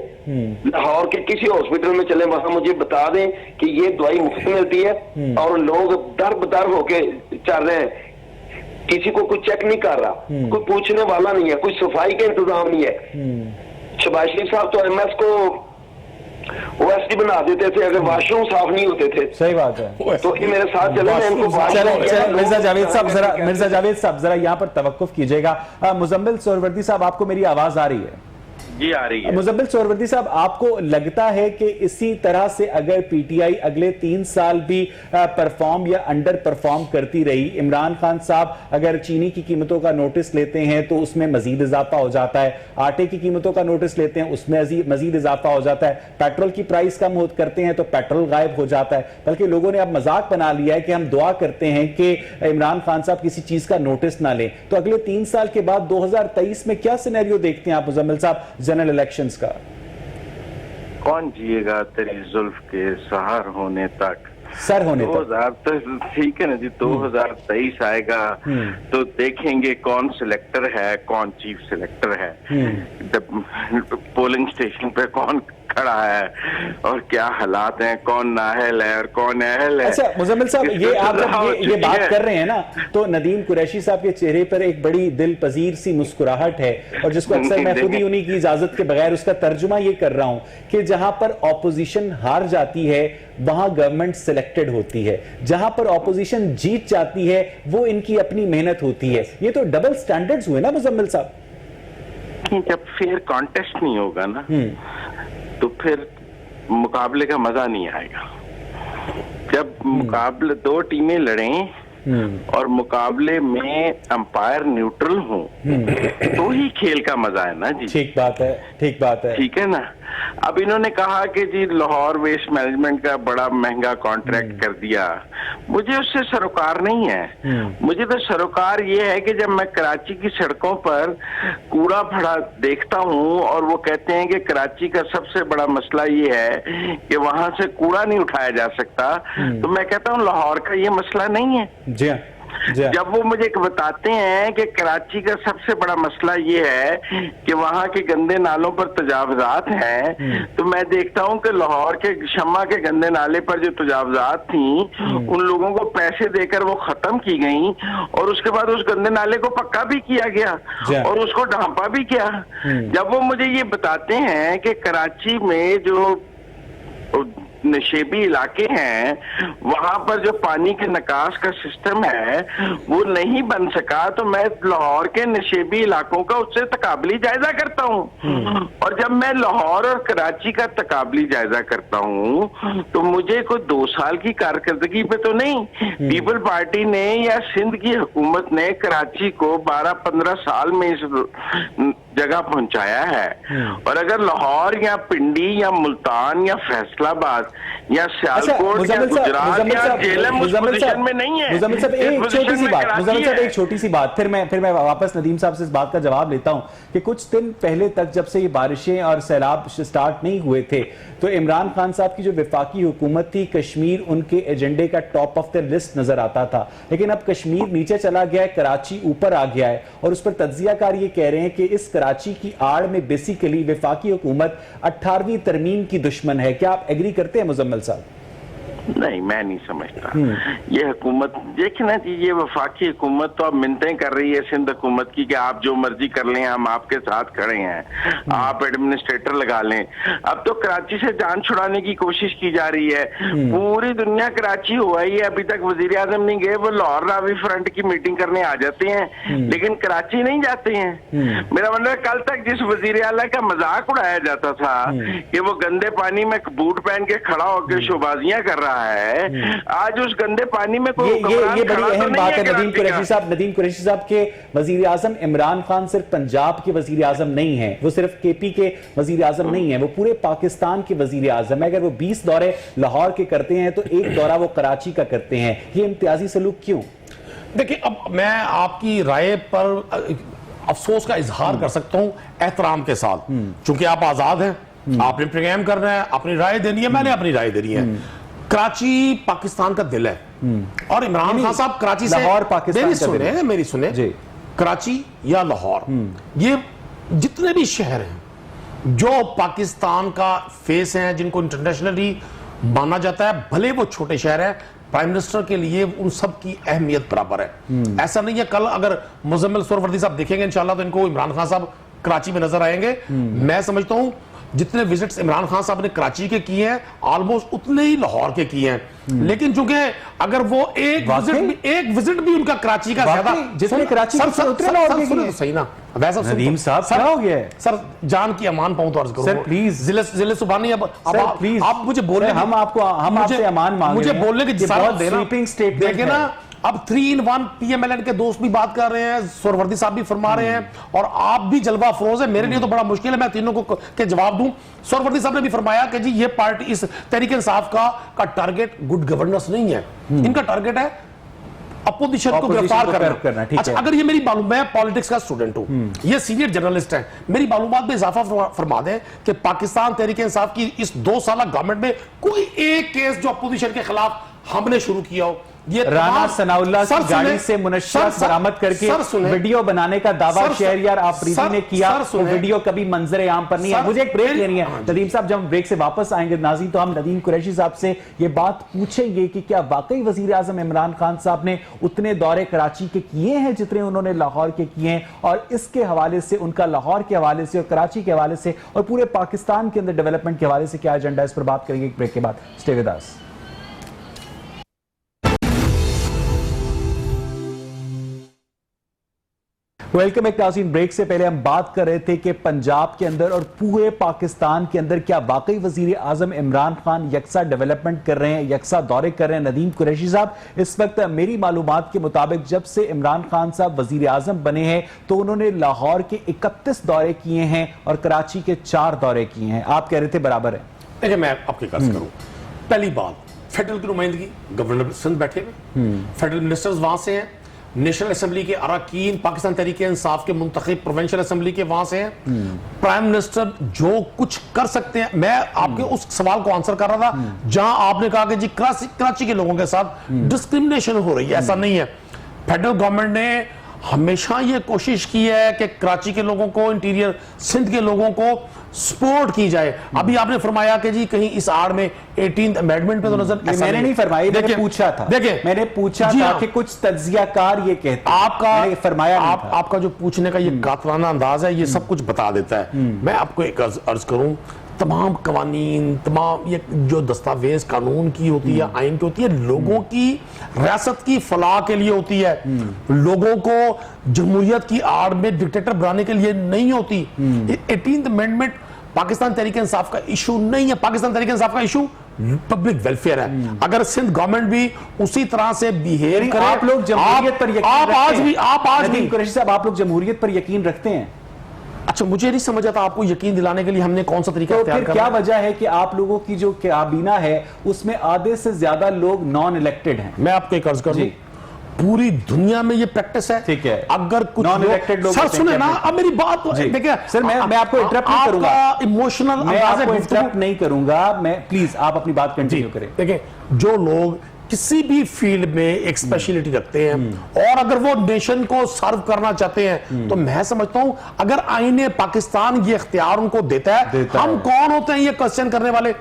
लाहौर के किसी हॉस्पिटल में चलें, वहां मुझे बता दें कि ये दवाई मुफ्त मिलती है और लोग दर बदर होके चल रहे हैं। किसी को कोई चेक नहीं कर रहा, कोई पूछने वाला नहीं है, कोई सफाई का इंतजाम नहीं है। शहबाज शरीफ साहब तो एमएस को ओएसडी बना देते थे अगर वॉशरूम साफ नहीं होते थे। सही बात है। तो ये मेरे साथ चले, मैं इनको मिर्जा जावेद साहब जरा यहाँ पर तवक्कुफ कीजिएगा। मुजम्मिल सोहरावर्दी साहब, आपको मेरी आवाज आ रही है? जी आ रही है। मुजम्मिल सोहरावर्दी साहब, आपको लगता है कि इसी तरह से अगर पीटीआई अगले 3 साल भी परफॉर्म या अंडर परफॉर्म करती रही, इमरान खान साहब अगर चीनी की कीमतों का नोटिस लेते हैं तो उसमें मजीद इजाफा हो जाता है, आटे की कीमतों का नोटिस लेते हैं उसमें मजीद इजाफा हो जाता है, पेट्रोल की प्राइस कम करते हैं तो पेट्रोल गायब हो जाता है, बल्कि लोगों ने अब मजाक बना लिया है कि हम दुआ करते हैं कि इमरान खान साहब किसी चीज का नोटिस ना लें। तो अगले 3 साल के बाद 2023 में क्या सिनेरियो देखते हैं आप मुजम्मिल साहब जनरल इलेक्शंस का? कौन जिएगा तेरी जुल्फ के सहार होने तक, सर होने 2000 तक ठीक है ना जी। 2023 आएगा तो देखेंगे कौन सिलेक्टर है, कौन चीफ सिलेक्टर है, पोलिंग स्टेशन पे कौन खड़ा है और क्या हालात हैं, कौन नाअहल है और कौन अहल है। अच्छा मुजम्मिल साहब, ये आप जब ये बात कर रहे हैं ना, तो नदीम कुरैशी साहब के चेहरे पर एक बड़ी दिल पजीर सी मुस्कुराहट है, और जिसको अक्सर मैं खुद ही उन्हीं की इजाजत के बगैर उसका तर्जुमा ये कर रहा हूं कि जहां पर ऑपोजिशन हार जाती है वहां गवर्नमेंट सिलेक्टेड होती है, जहां पर ऑपोजिशन जीत जाती है वो इनकी अपनी मेहनत होती है। ये तो डबल स्टैंडर्ड्स हुए ना मुजम्मिल साहब? जब फेयर कॉन्टेस्ट नहीं होगा ना तो फिर मुकाबले का मजा नहीं आएगा। जब मुकाबले 2 टीमें लड़ें और मुकाबले में अंपायर न्यूट्रल हो तो ही खेल का मजा है ना जी। ठीक बात है, ठीक बात है, ठीक है ना। अब इन्होंने कहा कि जी लाहौर वेस्ट मैनेजमेंट का बड़ा महंगा कॉन्ट्रैक्ट कर दिया। मुझे उससे सरोकार नहीं है। मुझे तो सरोकार ये है कि जब मैं कराची की सड़कों पर कूड़ा भरा देखता हूँ और वो कहते हैं कि कराची का सबसे बड़ा मसला ये है कि वहां से कूड़ा नहीं उठाया जा सकता, तो मैं कहता हूँ लाहौर का ये मसला नहीं है। जी हाँ। जब वो मुझे बताते हैं कि कराची का सबसे बड़ा मसला ये है कि वहां के गंदे नालों पर तजावजात हैं, तो मैं देखता हूं कि लाहौर के शम्मा के गंदे नाले पर जो तजावजात थी उन लोगों को पैसे देकर वो खत्म की गई और उसके बाद उस गंदे नाले को पक्का भी किया गया और उसको ढांपा भी किया। जब वो मुझे ये बताते हैं कि कराची में जो नशेबी इलाके हैं वहां पर जो पानी के निकास का सिस्टम है वो नहीं बन सका, तो मैं लाहौर के नशेबी इलाकों का उससे तकाबली जायजा करता हूँ। और जब मैं लाहौर और कराची का तकाबली जायजा करता हूँ तो मुझे कोई 2 साल की कारकर्दगी पे तो नहीं, पीपल पार्टी ने या सिंध की हुकूमत ने कराची को 12-15 साल में इस जगह पहुंचाया है। और अगर लाहौर या पिंडी या मुल्तान या फैसलाबाद या सियालकोट या गुजरात या झेलम उस पोजीशन में नहीं है। मुजम्मिल साहब एक छोटी सी बात, फिर मैं वापस नदीम साहब से इस बात का जवाब लेता हूं कि कुछ दिन पहले तक जब से ये बारिशें और सैलाब स्टार्ट नहीं हुए थे तो इमरान खान साहब की जो वफाकी हुकूमत थी, कश्मीर उनके एजेंडे का टॉप ऑफ द लिस्ट नजर आता था, लेकिन अब कश्मीर नीचे चला गया है, कराची ऊपर आ गया है और उस पर तज्जियाकार ये कह रहे हैं कि इस कराची की आड़ में बेसिकली वफाकी हुकूमत 18वीं तरमीम की दुश्मन है। क्या आप एग्री करते हैं मुजम्मिल साहब? नहीं, मैं नहीं समझता। ये हुकूमत देखिए ना जी, ये वफाकी हुकूमत तो अब मिन्नतें कर रही है सिंध हुकूमत की कि आप जो मर्जी कर लें, हम आपके साथ खड़े हैं, आप एडमिनिस्ट्रेटर लगा लें। अब तो कराची से जान छुड़ाने की कोशिश की जा रही है। पूरी दुनिया कराची हुआ ही है, अभी तक वजीर आजम नहीं गए, वो लाहौर रावी फ्रंट की मीटिंग करने आ जाते हैं लेकिन कराची नहीं जाते हैं। मेरा मतलब कल तक जिस वजीर आला का मजाक उड़ाया जाता था कि वो गंदे पानी में बूट पहन के खड़ा होकर शोबाजियां कर रहा है, आज उस गंदे पानी में कोई ये बड़ी अहम बात है। नदीम कुरैशी साहब के वजीर आजम इमरान खान सिर्फ पंजाब के वजीर आजम नहीं है, वो सिर्फ केपी के वजीर आजम नहीं है, वो पूरे पाकिस्तान के वजीर आजम है। अगर वो 20 दौरे लाहौर के करते हैं तो एक दौरा वो कराची का करते हैं, ये इम्तियाजी सलूक क्यों? देखिए, अब मैं आपकी राय पर अफसोस का इजहार कर सकता हूं एहतराम के साथ, क्योंकि आप आजाद हैं, आपने प्रोग्राम करना है, अपनी राय देनी है, मैंने अपनी राय देनी है। कराची पाकिस्तान का दिल है और इमरान खान साहब कराची से लाहौर पाकिस्तान मेरी सुने कराची या लाहौर, ये जितने भी शहर हैं जो पाकिस्तान का फेस हैं, जिनको इंटरनेशनली माना जाता है, भले वो छोटे शहर है, प्राइम मिनिस्टर के लिए उन सब की अहमियत बराबर है। ऐसा नहीं है कल अगर मुजम्मिल सुहरावर्दी साहब देखेंगे इंशाल्लाह तो इनको इमरान खान साहब कराची में नजर आएंगे। मैं समझता हूं जितने विजिट्स इमरान खान साहब ने कराची के किए हैं ऑलमोस्ट उतने ही लाहौर के किए हैं, लेकिन चूंकि अगर वो एक विजिट भी उनका कराची का ज्यादा, जितने कराची सही ना वैसा नदीम साहब क्या हो गया है? सर जान की अमान पाऊं तो अर्ज करूं सर प्लीज जिले सुबानी, अब प्लीज आप मुझे बोलने, हम आपसे अमान मांग मुझे बोलने की स्वीपिंग स्टेटमेंट देखिए ना। अब 3-in-1 PMLN के दोस्त भी बात कर रहे हैं, सुहरावर्दी साहब भी फरमा रहे हैं और आप भी जलवा अफरोज है। मेरे लिए तो बड़ा मुश्किल है मैं तीनों को के जवाब दूं। सुहरावर्दी साहब ने भी फरमाया कि जी ये पार्टी, इस तहरीक इंसाफ का टारगेट गुड गवर्नेंस नहीं है, इनका टारगेट है अपोजिशन को गिरफ्तार करना। अच्छा, अगर ये मेरी मालूम, मैं पॉलिटिक्स का स्टूडेंट हूं, ये सीनियर जर्नलिस्ट है, मेरी मालूमात में इजाफा फरमा दें कि पाकिस्तान तहरीक इंसाफ की इस 2 साल गवर्नमेंट में कोई एक केस जो अपोजिशन के खिलाफ हमने शुरू किया हो, ये राना सनाउल्लाह की गाड़ी से मुनश्शरात बरामद करके वीडियो बनाने का दावा शहरयार आफरीदी ने किया, वो वीडियो कभी मंजर आम पर नहीं है। मुझे एक ब्रेक लेनी है नदीम साहब, जब हम ब्रेक से वापस आएंगे नाज़रीन तो हम नदीम कुरैशी साहब से ये बात पूछेंगे कि क्या वाकई वजीर आजम इमरान खान साहब ने उतने दौरे कराची के किए हैं जितने उन्होंने लाहौर के किए हैं, और इसके हवाले से, उनका लाहौर के हवाले से और कराची के हवाले से और पूरे पाकिस्तान के अंदर डेवलपमेंट के हवाले से क्या एजेंडा है, इस पर बात करेंगे एक ब्रेक के बाद। Stay with us. वेलकम एक नाज़रीन। ब्रेक से पहले हम बात कर रहे थे कि पंजाब के अंदर और पूरे पाकिस्तान के अंदर क्या वाकई वजीर आजम इमरान खान यकसा डेवलपमेंट कर रहे हैं, यकसा दौरे कर रहे हैं। नदीम कुरैशी साहब, इस वक्त मेरी मालूमात के मुताबिक जब से इमरान खान साहब वजीर आजम बने हैं तो उन्होंने लाहौर के 31 दौरे किए हैं और कराची के 4 दौरे किए हैं। आप कह रहे थे बराबर है। देखिए, मैं आपके कर्ज करूं, पहली बात, फेडरल की नुमाइंदगी, गवर्नर सिंध बैठे हुए, फेडरल मिनिस्टर्स वहां से हैं, नेशनल असेंबली के अरकान पाकिस्तान तहरीक इंसाफ के मुंतखब प्रोविंशियल असेंबली के वहां से हैं, प्राइम मिनिस्टर जो कुछ कर सकते हैं। मैं आपके उस सवाल को आंसर कर रहा था जहां आपने कहा कि जी कराची के लोगों के साथ डिस्क्रिमिनेशन हो रही है। ऐसा नहीं है। फेडरल गवर्नमेंट ने हमेशा ये कोशिश की है कि कराची के लोगों को, इंटीरियर सिंध के लोगों को सपोर्ट की जाए। अभी आपने फरमाया कि जी कहीं इस आड़ में 18th अमेंडमेंट पे तो नजर, मैंने नहीं फरमाई, मैंने पूछा था। देखिए, मैंने पूछा था कि कुछ तज्जियाकार ये कहते हैं, आपका फरमाया आपका जो पूछने का ये कातलाना अंदाज है, ये सब कुछ बता देता है। मैं आपको एक अर्ज करूं, तमाम कवानीन, तमाम ये जो दस्तावेज कानून की होती है, आइन की होती है, लोगों की रियासत की फलाह के लिए होती है, लोगों को जमहूरियत की आड़ में डिक्टेटर बनाने के लिए नहीं होती। 18th अमेंडमेंट पाकिस्तान तहरीक इंसाफ का इशू नहीं है। पाकिस्तान तहरीक इंसाफ का इशू पब्लिक वेलफेयर है। अगर सिंध गवर्नमेंट भी उसी तरह से बिहेव करे, आप लोग जमहूरियत पर यकीन आप आज भी कुरैशी साहब, आप लोग जमहूरियत पर यकीन रखते हैं? अच्छा, मुझे नहीं समझ आता आपको यकीन दिलाने के लिए हमने कौन सा तरीका तो फिर क्या वजह है कि आप लोगों की जो काबीना है उसमें आधे से ज्यादा लोग नॉन इलेक्टेड हैं? मैं आपको एक अर्ज करूं, पूरी दुनिया में ये प्रैक्टिस है। ठीक है, अगर कुछ नॉन इलेक्टेड लोग सर सुने ना, अब मेरी बात देखिए सर, मैं आपको इंटरप्ट नहीं करूंगा, इमोशनल मैं आपको इंटरप्ट नहीं करूंगा, मैं प्लीज आप अपनी बात कंटिन्यू करें। देखिए, जो लोग किसी भी फील्ड में एक स्पेशलिटी रखते हैं और अगर वो नेशन को सर्व करना चाहते हैं, तो मैं समझता हूं अगर आईने पाकिस्तान ये इख्तियार उनको देता है, हम कौन होते हैं ये क्वेश्चन करने वाले?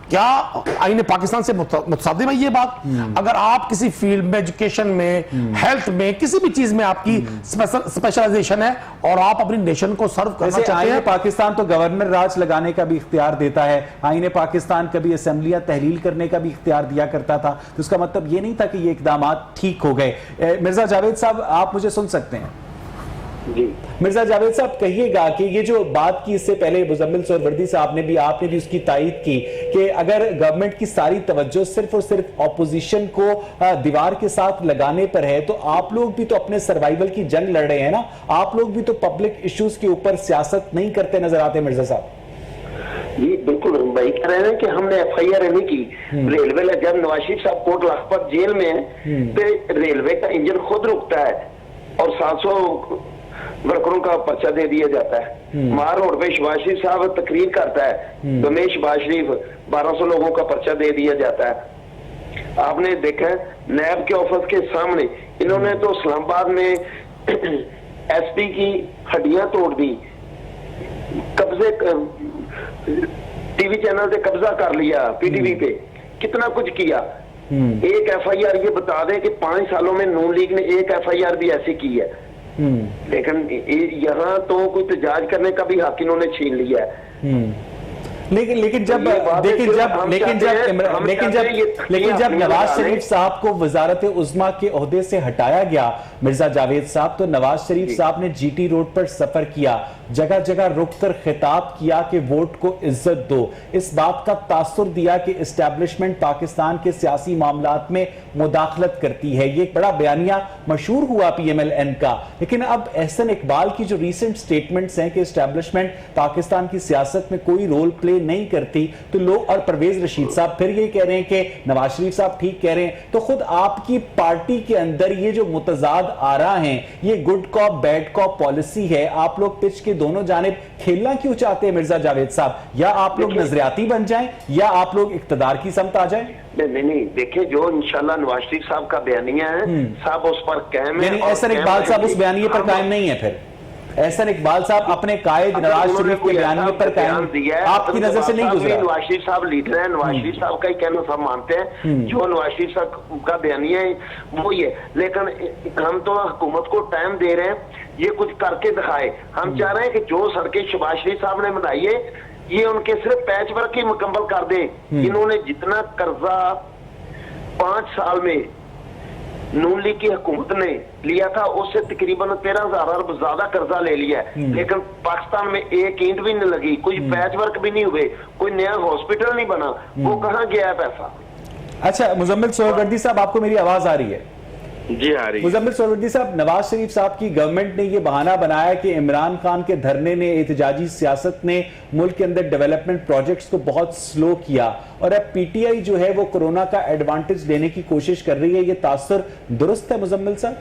क्या आईने पाकिस्तान से मुतसादिम है ये बात? अगर आप किसी फील्ड में, एजुकेशन में, हेल्थ में, किसी भी चीज में आपकी स्पेशलाइजेशन है और आप अपनी नेशन को सर्व करना चाहते हैं, पाकिस्तान तो गवर्नर राज लगाने का भी इख्तियार देता है। आईने पाकिस्तान कभी असेंबलियां तहलील करने का भी इख्तियार दिया करता था। तो इसका मतलब ये नहीं था कि ये इकदाम ठीक हो गए। मिर्जा जावेद साहब, आप मुझे सुन सकते हैं? जी मिर्जा जावेद साहब, कहिएगा कि ये जो बात की इससे पहले मुजम्मिल सोहरवर्दी साहब ने भी, आपने भी उसकी तायीद की कि अगर गवर्नमेंट की सारी तवज्जो सिर्फ और सिर्फ ऑपोजिशन को दीवार के साथ लगाने पर है, तो आप लोग भी तो अपने सर्वाइवल की जंग लड़ रहे हैं ना। आप लोग भी तो पब्लिक इश्यूज के ऊपर सियासत नहीं करते नजर आते। मिर्जा साहब जी बिल्कुल वही कह रहे हैं कि हमने FIR नहीं की। रेलवे जब नवाज शरीफ साहब कोट लखपत जेल में है तो रेलवे का इंजन खुद रुकता है और 700 वर्करों का पर्चा दे दिया जाता है। मार रोड पे शहबाज शरीफ साहब तकरीर करता है, रमेश शहबाज शरीफ 1200 लोगों का पर्चा दे दिया जाता है। आपने देखा नैब के ऑफिस के सामने इन्होंने तो इस्लामाबाद में SP की हड्डियां तोड़ दी, कब्जे टीवी चैनल से कब्जा कर लिया, PTV पे कितना कुछ किया। एक FIR ये बता दें कि 5 सालों में नून लीग ने एक FIR भी ऐसी की है, लेकिन यहाँ तो कुछ जांच करने का भी हक इन्होंने छीन लिया है। लेकिन जब नवाज शरीफ साहब को वजारत उज़्मा के ओहदे से हटाया गया, मिर्जा जावेद साहब, तो नवाज शरीफ साहब ने GT रोड पर सफर किया, जगह जगह रुककर खिताब किया कि वोट को इज्जत दो। इस बात का तासुर दिया कि एस्टैब्लिशमेंट पाकिस्तान के सियासी मामलात में मुदाखलत करती है। ये बड़ा बयानिया मशहूर हुआ PMLN का। लेकिन अब एहसन इकबाल की जो रीसेंट स्टेटमेंट्स हैं कि एस्टैब्लिशमेंट पाकिस्तान की सियासत में कोई रोल प्ले नहीं करती, तो लोग, और परवेज रशीद साहब फिर ये कह रहे हैं कि नवाज शरीफ साहब ठीक कह रहे हैं, तो खुद आपकी पार्टी के अंदर ये जो मुतजाद आ रहा है, ये good cop bad cop policy है। आप लोग पिच के दोनों जानिब खेलना क्यों चाहते हैं मिर्जा जावेद साहब? या आप लोग नजरियाती बन जाएं या आप लोग इक्तदार की समत आ जाएं? नहीं, देखिए जो इंशाल्लाह नवाज शरीफ साहब का बयानिया है, साहब उस पर कायम है। एहसन इकबाल साहब उस बयानिए पर कायम नहीं है। फिर एहसन इकबाल साहब अपने कायद नवाज शरीफ के बयानिए पर कायम दिया है, आपकी नजर से नहीं गुजरा। नवाज शरीफ साहब लीडर है, नवाज शरीफ साहब का ही कहना सब मानते हैं, जो नवाज शरीफ साहब का बयानिया है वो ही है। लेकिन हम तो हुकूमत को टाइम दे रहे हैं, ये कुछ करके दिखाए। हम चाह रहे हैं कि जो सड़कें शहबाज शरीफ साहब ने बनाई है, ये उनके सिर्फ पैच वर्क ही मुकम्मल कर दे। इन्होंने जितना कर्जा 5 साल में नून लीग की हुकूमत ने लिया था, उससे तकरीबन 13,000 अरब ज्यादा कर्जा ले लिया है, लेकिन पाकिस्तान में एक ईंट भी नहीं लगी, कोई पैच वर्क भी नहीं हुए, कोई नया हॉस्पिटल नहीं बना, वो कहाँ गया है पैसा? अच्छा मुजम्मिल सोहरवर्दी साहब, आपको मेरी आवाज आ रही है? जी आ रही है। मुजम्मिल सोहरवर्दी साहब, नवाज शरीफ साहब की गवर्नमेंट ने यह बहाना बनाया कि इमरान खान के धरने ने, एहतजाजी सियासत ने मुल्क के अंदर डेवलपमेंट प्रोजेक्ट्स को बहुत स्लो किया, और अब पीटीआई जो है वो कोरोना का एडवांटेज लेने की कोशिश कर रही है। ये तासुर दुरुस्त है मुजम्मिल साहब?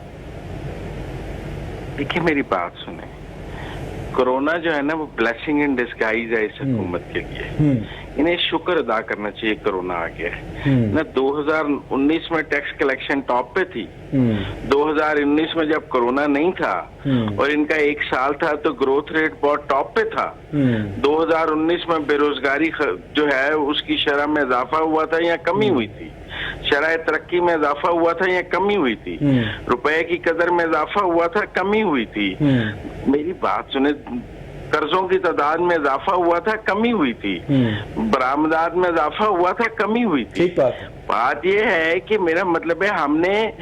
देखिए मेरी बात सुने, कोरोना जो है ना वो ब्लेसिंग इन डिस्गाइज है इस हुकूमत के लिए। इन्हें शुक्र अदा करना चाहिए कोरोना आ गया है ना। 2019 में टैक्स कलेक्शन टॉप पे थी, 2019 में जब कोरोना नहीं था और इनका 1 साल था तो ग्रोथ रेट बहुत टॉप पे था। 2019 में बेरोजगारी जो है उसकी शरह में इजाफा हुआ था या कमी हुई थी, शरह तरक्की में इजाफा हुआ था या कमी हुई थी, रुपए की कदर में इजाफा हुआ था, कमी हुई थी। मेरी बात सुने, कर्जों की तादाद में इजाफा हुआ था, कमी हुई थी, बरामदात में इजाफा हुआ था, कमी हुई थी। बात यह है कि मेरा मतलब है हमने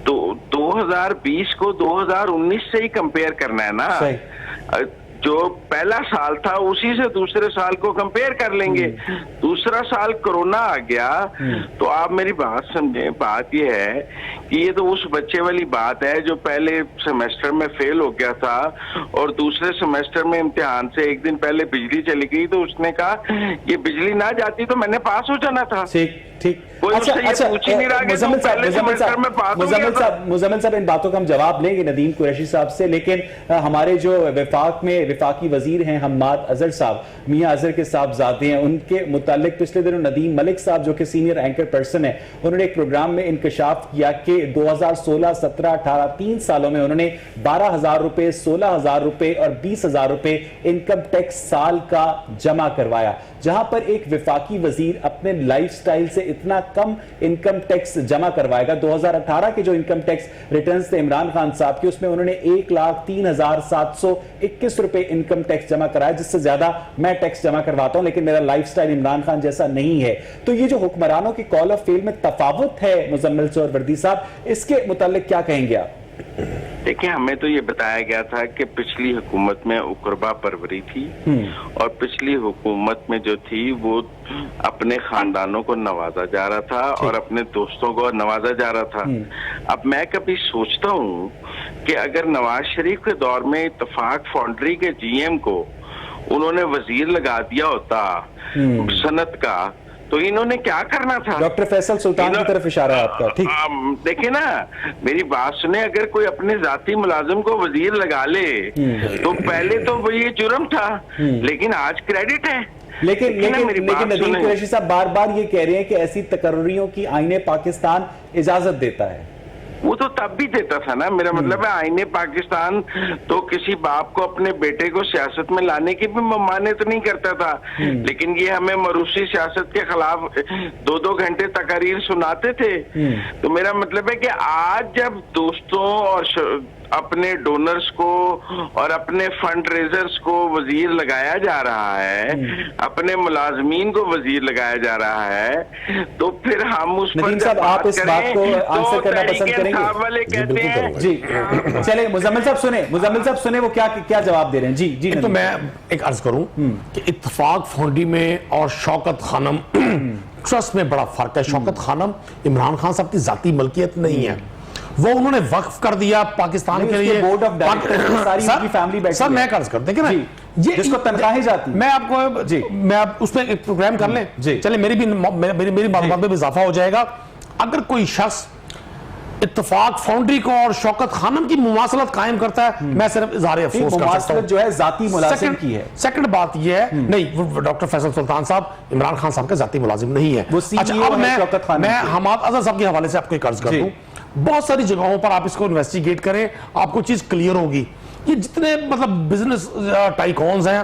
2020 को 2019 से ही कंपेयर करना है ना। जो पहला साल था उसी से दूसरे साल को कंपेयर कर लेंगे। दूसरा साल कोरोना आ गया तो आप मेरी बात समझें, बात यह है कि ये तो उस बच्चे वाली बात है जो पहले सेमेस्टर में फेल हो गया था और दूसरे सेमेस्टर में इम्तिहान से एक दिन पहले बिजली चली गई तो उसने कहा ये बिजली ना जाती तो मैंने पास हो जाना था। ठीक। अच्छा, मुजम्मिल साहब इन बातों का हम जवाब लेंगे नदीम कुरैशी साहब से, लेकिन हमारे जो विफाकी वजीर हैं हम्माद अजहर साहब, मियां अजहर के साहबजादे हैं, उनके मुतालिक पिछले दिनों नदीम मलिक साहब जो कि सीनियर एंकर पर्सन है, उन्होंने एक प्रोग्राम में इंकशाफ किया कि 2016, 17, 18 3 सालों में उन्होंने 12,000 रुपए, 16,000 रुपए और 20,000 रुपए इनकम टैक्स साल का जमा करवाया, जहां पर एक विफाकी वजीर अपने लाइफस्टाइल से इतना कम इनकम टैक्स जमा करवाएगा। 2018 के जो इनकम टैक्स रिटर्न्स थे इमरान खान साहब के, उसमें उन्होंने 1,03,721 रुपए इनकम टैक्स जमा कराया, जिससे ज्यादा मैं टैक्स जमा करवाता हूं, लेकिन मेरा लाइफस्टाइल इमरान खान जैसा नहीं है। तो ये जो हुक्मरानों की कॉल ऑफ फेल में तफावत है मुजम्मिल सोहरवर्दी साहब, इसके मुतालिक क्या कहेंगे आप? देखिए हमें तो ये बताया गया था कि पिछली हुकूमत में उकरबा परवरी थी और पिछली हुकूमत में जो थी वो अपने खानदानों को नवाजा जा रहा था और अपने दोस्तों को नवाजा जा रहा था। अब मैं कभी सोचता हूँ कि अगर नवाज शरीफ के दौर में इत्तफाक फाउंड्री के जीएम को उन्होंने वजीर लगा दिया होता सनत का, तो इन्होंने क्या करना था? डॉक्टर फैसल सुल्तान की तरफ इशारा है आपका। ठीक, देखिए ना, मेरी बात सुने, अगर कोई अपने जाती मुलाजिम को वजीर लगा ले तो पहले तो वो ये जुर्म था, लेकिन आज क्रेडिट है। लेकिन नदीम कुरैशी साहब बार बार ये कह रहे हैं कि ऐसी तकर्रियों की आईने पाकिस्तान इजाजत देता है। वो तो तब भी देता था ना, मेरा मतलब है आईने पाकिस्तान तो किसी बाप को अपने बेटे को सियासत में लाने की भी ममानियत नहीं करता था, लेकिन ये हमें मरूसी सियासत के खिलाफ 2-2 घंटे तकारीर सुनाते थे। तो मेरा मतलब है कि आज जब दोस्तों और अपने डोनर्स को और अपने फंड रेजर्स को वजीर लगाया जा रहा है, अपने मुलाजमीन को वजीर लगाया जा रहा है, तो फिर हम उस पर साहब आप इस बात को आंसर करना पसंद करेंगे? वाले कहते हैं जी चले मुजम्मिल साहब सुने वो क्या जवाब दे रहे हैं। जी जी। तो मैं एक अर्ज करूं कि इत्तफाक फाउंड्री में और शौकत खानम ट्रस्ट में बड़ा फर्क है। शौकत खानम इमरान खान साहब की जाती मलकियत नहीं है, वो उन्होंने वक्फ कर दिया पाकिस्तान के लिए। बोर्ड ऑफ डायरेक्टर्स सारी उनकी फैमिली बैठी है। सर मैं कर्ज कर देखिए ना, ये जिसको तनख्वाहें जाती, मैं आपको जी मैं आप उसमें एक प्रोग्राम कर लें, चले मेरी मालूमात में भी इजाफा हो जाएगा। अगर कोई शख्स इत्तफाक फाउंड्री को और शौकत खानम की मुमासलत कायम करता है, मैं सिर्फ इज़हार अफसोस कर सकता हूं, जो है जाती मुलाजिम की है। सेकंड बात यह है, नहीं डॉक्टर फैसल सुल्तान साहब इमरान खान साहब का जाती मुलाजिम नहीं है। अच्छा अब मैं हम्माद अजहर साहब के हवाले से आपको एक अर्ज कर दूं, बहुत सारी जगहों पर आप इसको इन्वेस्टिगेट करें, आपको चीज क्लियर होगी। ये जितने मतलब बिजनेस टाइकॉन्स हैं,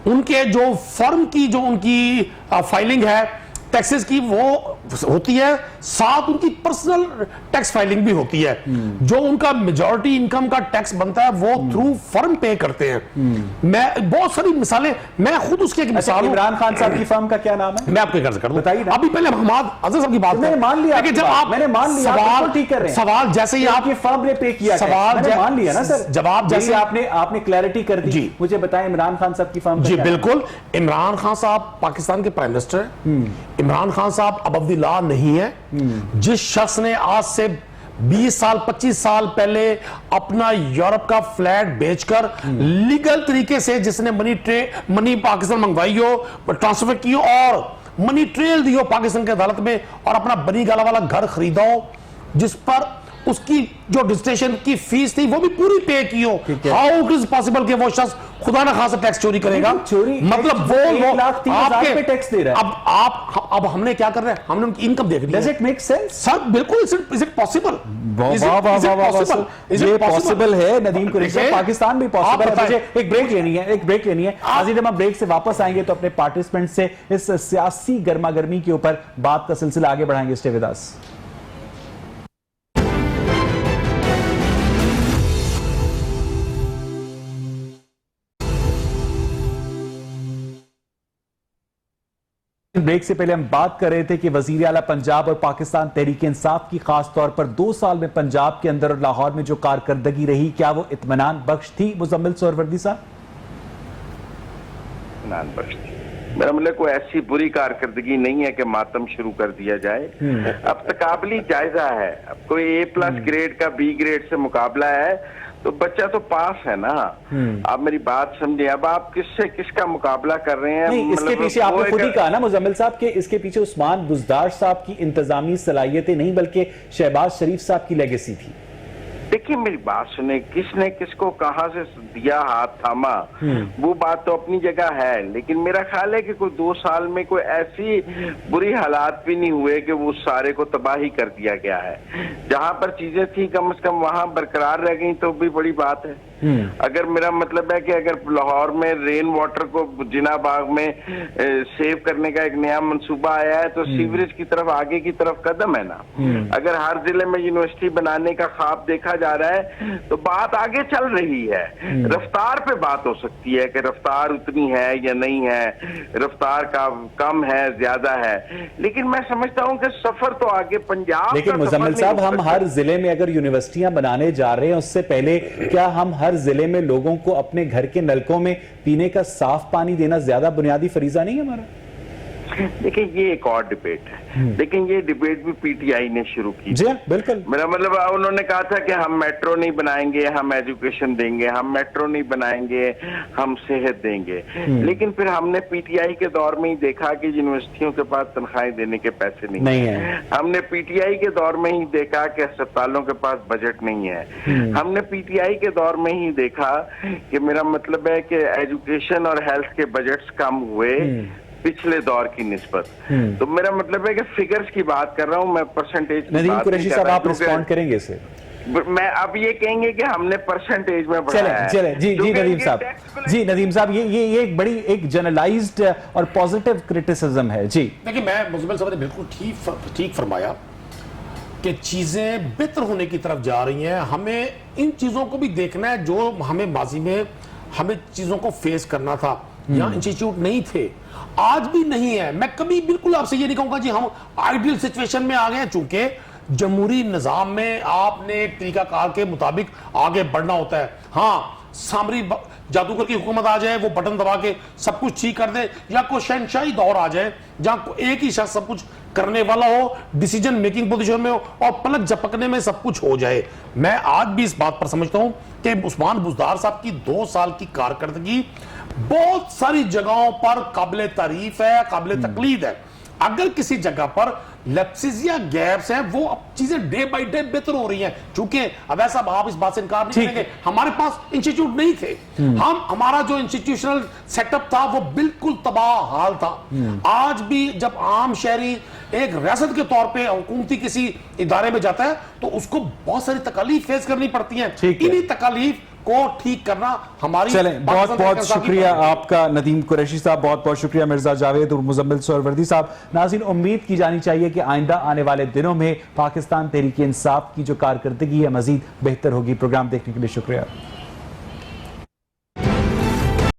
उनके जो फर्म की जो उनकी फाइलिंग है टैक्सेस की, वो होती है, साथ उनकी पर्सनल टैक्स फाइलिंग भी होती है। जो उनका मेजॉरिटी इनकम का टैक्स बनता है वो थ्रू फर्म पे करते हैं। मैं बहुत सारी मिसालें, मैं खुद उसकी एक मिसाल। इमरान खान साहब की फर्म का क्या नाम है? मैं आपको कर सकता हूं, बताइए ना। अभी पहले हमाद अजहर साहब की बात मैंने मान लिया, जब आप मैंने मान लिया, सवाल ठीक कर रहे हैं। सवाल जैसे ही आपकी फर्म ने पे किया, सवाल मैंने मान लिया ना सर, जवाब जैसे आपने क्लैरिटी कर दी जी। मुझे बताएं इमरान खान साहब की फर्म जी बिल्कुल, इमरान खान साहब पाकिस्तान के प्राइम मिनिस्टर हैं। इमरान खान साहब अबव द लॉ नहीं है। जिस शख्स ने आज से 20 साल 25 साल पहले अपना यूरोप का फ्लैट बेचकर लीगल तरीके से जिसने मनी पाकिस्तान मंगवाई हो, ट्रांसफर की हो और मनी ट्रेल दी हो पाकिस्तान की अदालत में और अपना बनी गाला वाला घर खरीदा हो, जिस पर उसकी जो रजिस्ट्रेशन की फीस थी वो भी पूरी पे की हो, हाउ इट इज पॉसिबल कि वो शख्स खुदा ना खासा टैक्स चोरी करेगा? चोरी मतलब वो 1,03,000 पे टैक्स दे रहा है। अब हमने क्या कर रहे हैं, हमने उनकी इनकम देख ली। Does it make sense? Sir बिल्कुल, इज इट पॉसिबल? ये पॉसिबल है नदीम कुरैशी, पाकिस्तान भी पॉसिबल है। मुझे एक ब्रेक लेनी है। आज जब हम ब्रेक से वापस आएंगे तो अपने पार्टिसिपेंट से इस सियासी गर्मागर्मी के ऊपर बात का सिलसिला आगे बढ़ाएंगे। Stay with us. ब्रेक से पहले हम बात कर रहे थे कि वजीर आला पंजाब और पाकिस्तान तहरीक इंसाफ की खास तौर पर 2 साल में पंजाब के अंदर और लाहौर में जो कारकर्दगी रही, क्या वो इत्मीनान बख्श थी? मुजम्मिल सोहरवर्दी साहब। इत्मीनान बख्श थी, मेरा मतलब कोई ऐसी बुरी कारकर्दगी नहीं है कि मातम शुरू कर दिया जाए। अब तकाबली जायजा है। अब कोई A+ ग्रेड का B ग्रेड से मुकाबला है तो बच्चा तो पास है ना। आप मेरी बात समझे। अब आप किससे किसका मुकाबला कर रहे हैं? नहीं, इसके पीछे आपने खुद ही कहा ना मुजम्मिल साहब के इसके पीछे उस्मान बुज़दार साहब की इंतजामी सलाहियतें नहीं बल्कि शहबाज शरीफ साहब की लेगेसी थी। देखिए मेरी बात सुने, किसने किसको कहां से दिया हाथ थामा, वो बात तो अपनी जगह है, लेकिन मेरा ख्याल है कि कोई 2 साल में कोई ऐसी बुरी हालात भी नहीं हुए कि वो सारे को तबाही कर दिया गया है। जहां पर चीजें थी कम से कम वहां बरकरार रह गई तो भी बड़ी बात है। अगर मेरा मतलब है कि अगर लाहौर में रेन वाटर को जिना बाग में सेव करने का एक नया मंसूबा आया है तो सीवरेज की तरफ आगे की तरफ कदम है ना। अगर हर जिले में यूनिवर्सिटी बनाने का ख्वाब देखा जा रहा है तो बात आगे चल रही है। रफ्तार पे बात हो सकती है कि रफ्तार उतनी है या नहीं है, रफ्तार का कम है ज्यादा है, लेकिन मैं समझता हूं कि सफर तो आगे पंजाब। लेकिन मुजम्मिल साहब, हम हर जिले में अगर यूनिवर्सिटियां बनाने जा रहे हैं उससे पहले क्या हम हर जिले में लोगों को अपने घर के नलकों में पीने का साफ पानी देना ज्यादा बुनियादी फरीजा नहीं है हमारा? देखिए ये एक और डिबेट है, लेकिन ये डिबेट भी पीटीआई ने शुरू की। जी बिल्कुल। मेरा मतलब उन्होंने कहा था कि हम मेट्रो नहीं बनाएंगे, हम एजुकेशन देंगे, हम मेट्रो नहीं बनाएंगे, हम सेहत देंगे, लेकिन फिर हमने पीटीआई के दौर में ही देखा कि यूनिवर्सिटियों के पास तनख्वाहें देने के पैसे नहीं है। हमने पीटीआई के दौर में ही देखा कि अस्पतालों के पास बजट नहीं है। हमने पीटीआई के दौर में ही देखा कि मेरा मतलब है कि एजुकेशन और हेल्थ के बजट्स कम हुए पिछले दौर की निस्बत। तो मेरा मतलब है कि फिगर्स की बात कर रहा हूं मैं, परसेंटेज की नदीम बात कुरैशी साहब आप रिस्पॉन्ड करेंगे इसे? मैं अब ये कहेंगे कि हमने परसेंटेज में बढ़ाया है। चले जी नदीम साहब, जी नदीम साहब, ये एक बड़ी एक जनरलाइज्ड और पॉजिटिव क्रिटिसिज्म है। जी देखिए, मैं मुजम्मिल साहब ने बिल्कुल ठीक फरमाया कि चीजें बेहतर होने की तरफ जा रही हैं। हमें इन चीजों को भी देखना है जो हमें माजी में हमें चीजों को फेस करना था। यहाँ इंस्टीट्यूट नहीं थे, आज भी नहीं है। मैं कभी बिल्कुल आपसे ये नहीं कहूंगा जी हम आइडियल सिचुएशन में आ गए, चूंकि जमहूरी निजाम में आपने एक तरीकाकार के मुताबिक आगे बढ़ना होता है। हाँ, सामरी जादूगर की हुकूमत आ जाए, वो बटन दबा के सब कुछ ठीक कर दे, या कोई शहनशाही दौर आ जाए जहां एक ही शख्स सब कुछ करने वाला हो, डिसीजन मेकिंग पोजीशन में हो और पलक झपकने में सब कुछ हो जाए। मैं आज भी इस बात पर समझता हूं कि उस्मान बुज़दार साहब की 2 साल की कारकर्दगी बहुत सारी जगहों पर काबिले तारीफ है, काबिले तकलीद है। अगर किसी जगह पर लैप्सेस या गैप्स हैं, वो अब चीजें डे बाय डे बेहतर हो रही हैं। चूंकि अवैध साहब आप इस बात से इनकार नहीं करेंगे, हमारे पास इंस्टीट्यूट नहीं थे। हमारा जो इंस्टीट्यूशनल सेटअप था वो बिल्कुल तबाह हाल था। आज भी जब आम शहरी एक रियासत के तौर पे हुकूमती किसी इदारे में जाता है तो उसको बहुत सारी तकालीफ फेस करनी पड़ती हैं। इन्हीं तकालीफ को ठीक करना हमारी चलें, बहुत बहुत शुक्रिया आपका नदीम कुरैशी साहब, बहुत बहुत शुक्रिया मिर्जा जावेद और मुजम्मिल सोहरवर्दी साहब। नाज़रीन, उम्मीद की जानी चाहिए कि आइंदा आने वाले दिनों में पाकिस्तान तहरीक इंसाफ की जो कारकर्दगी है मजीद बेहतर होगी। प्रोग्राम देखने के लिए शुक्रिया।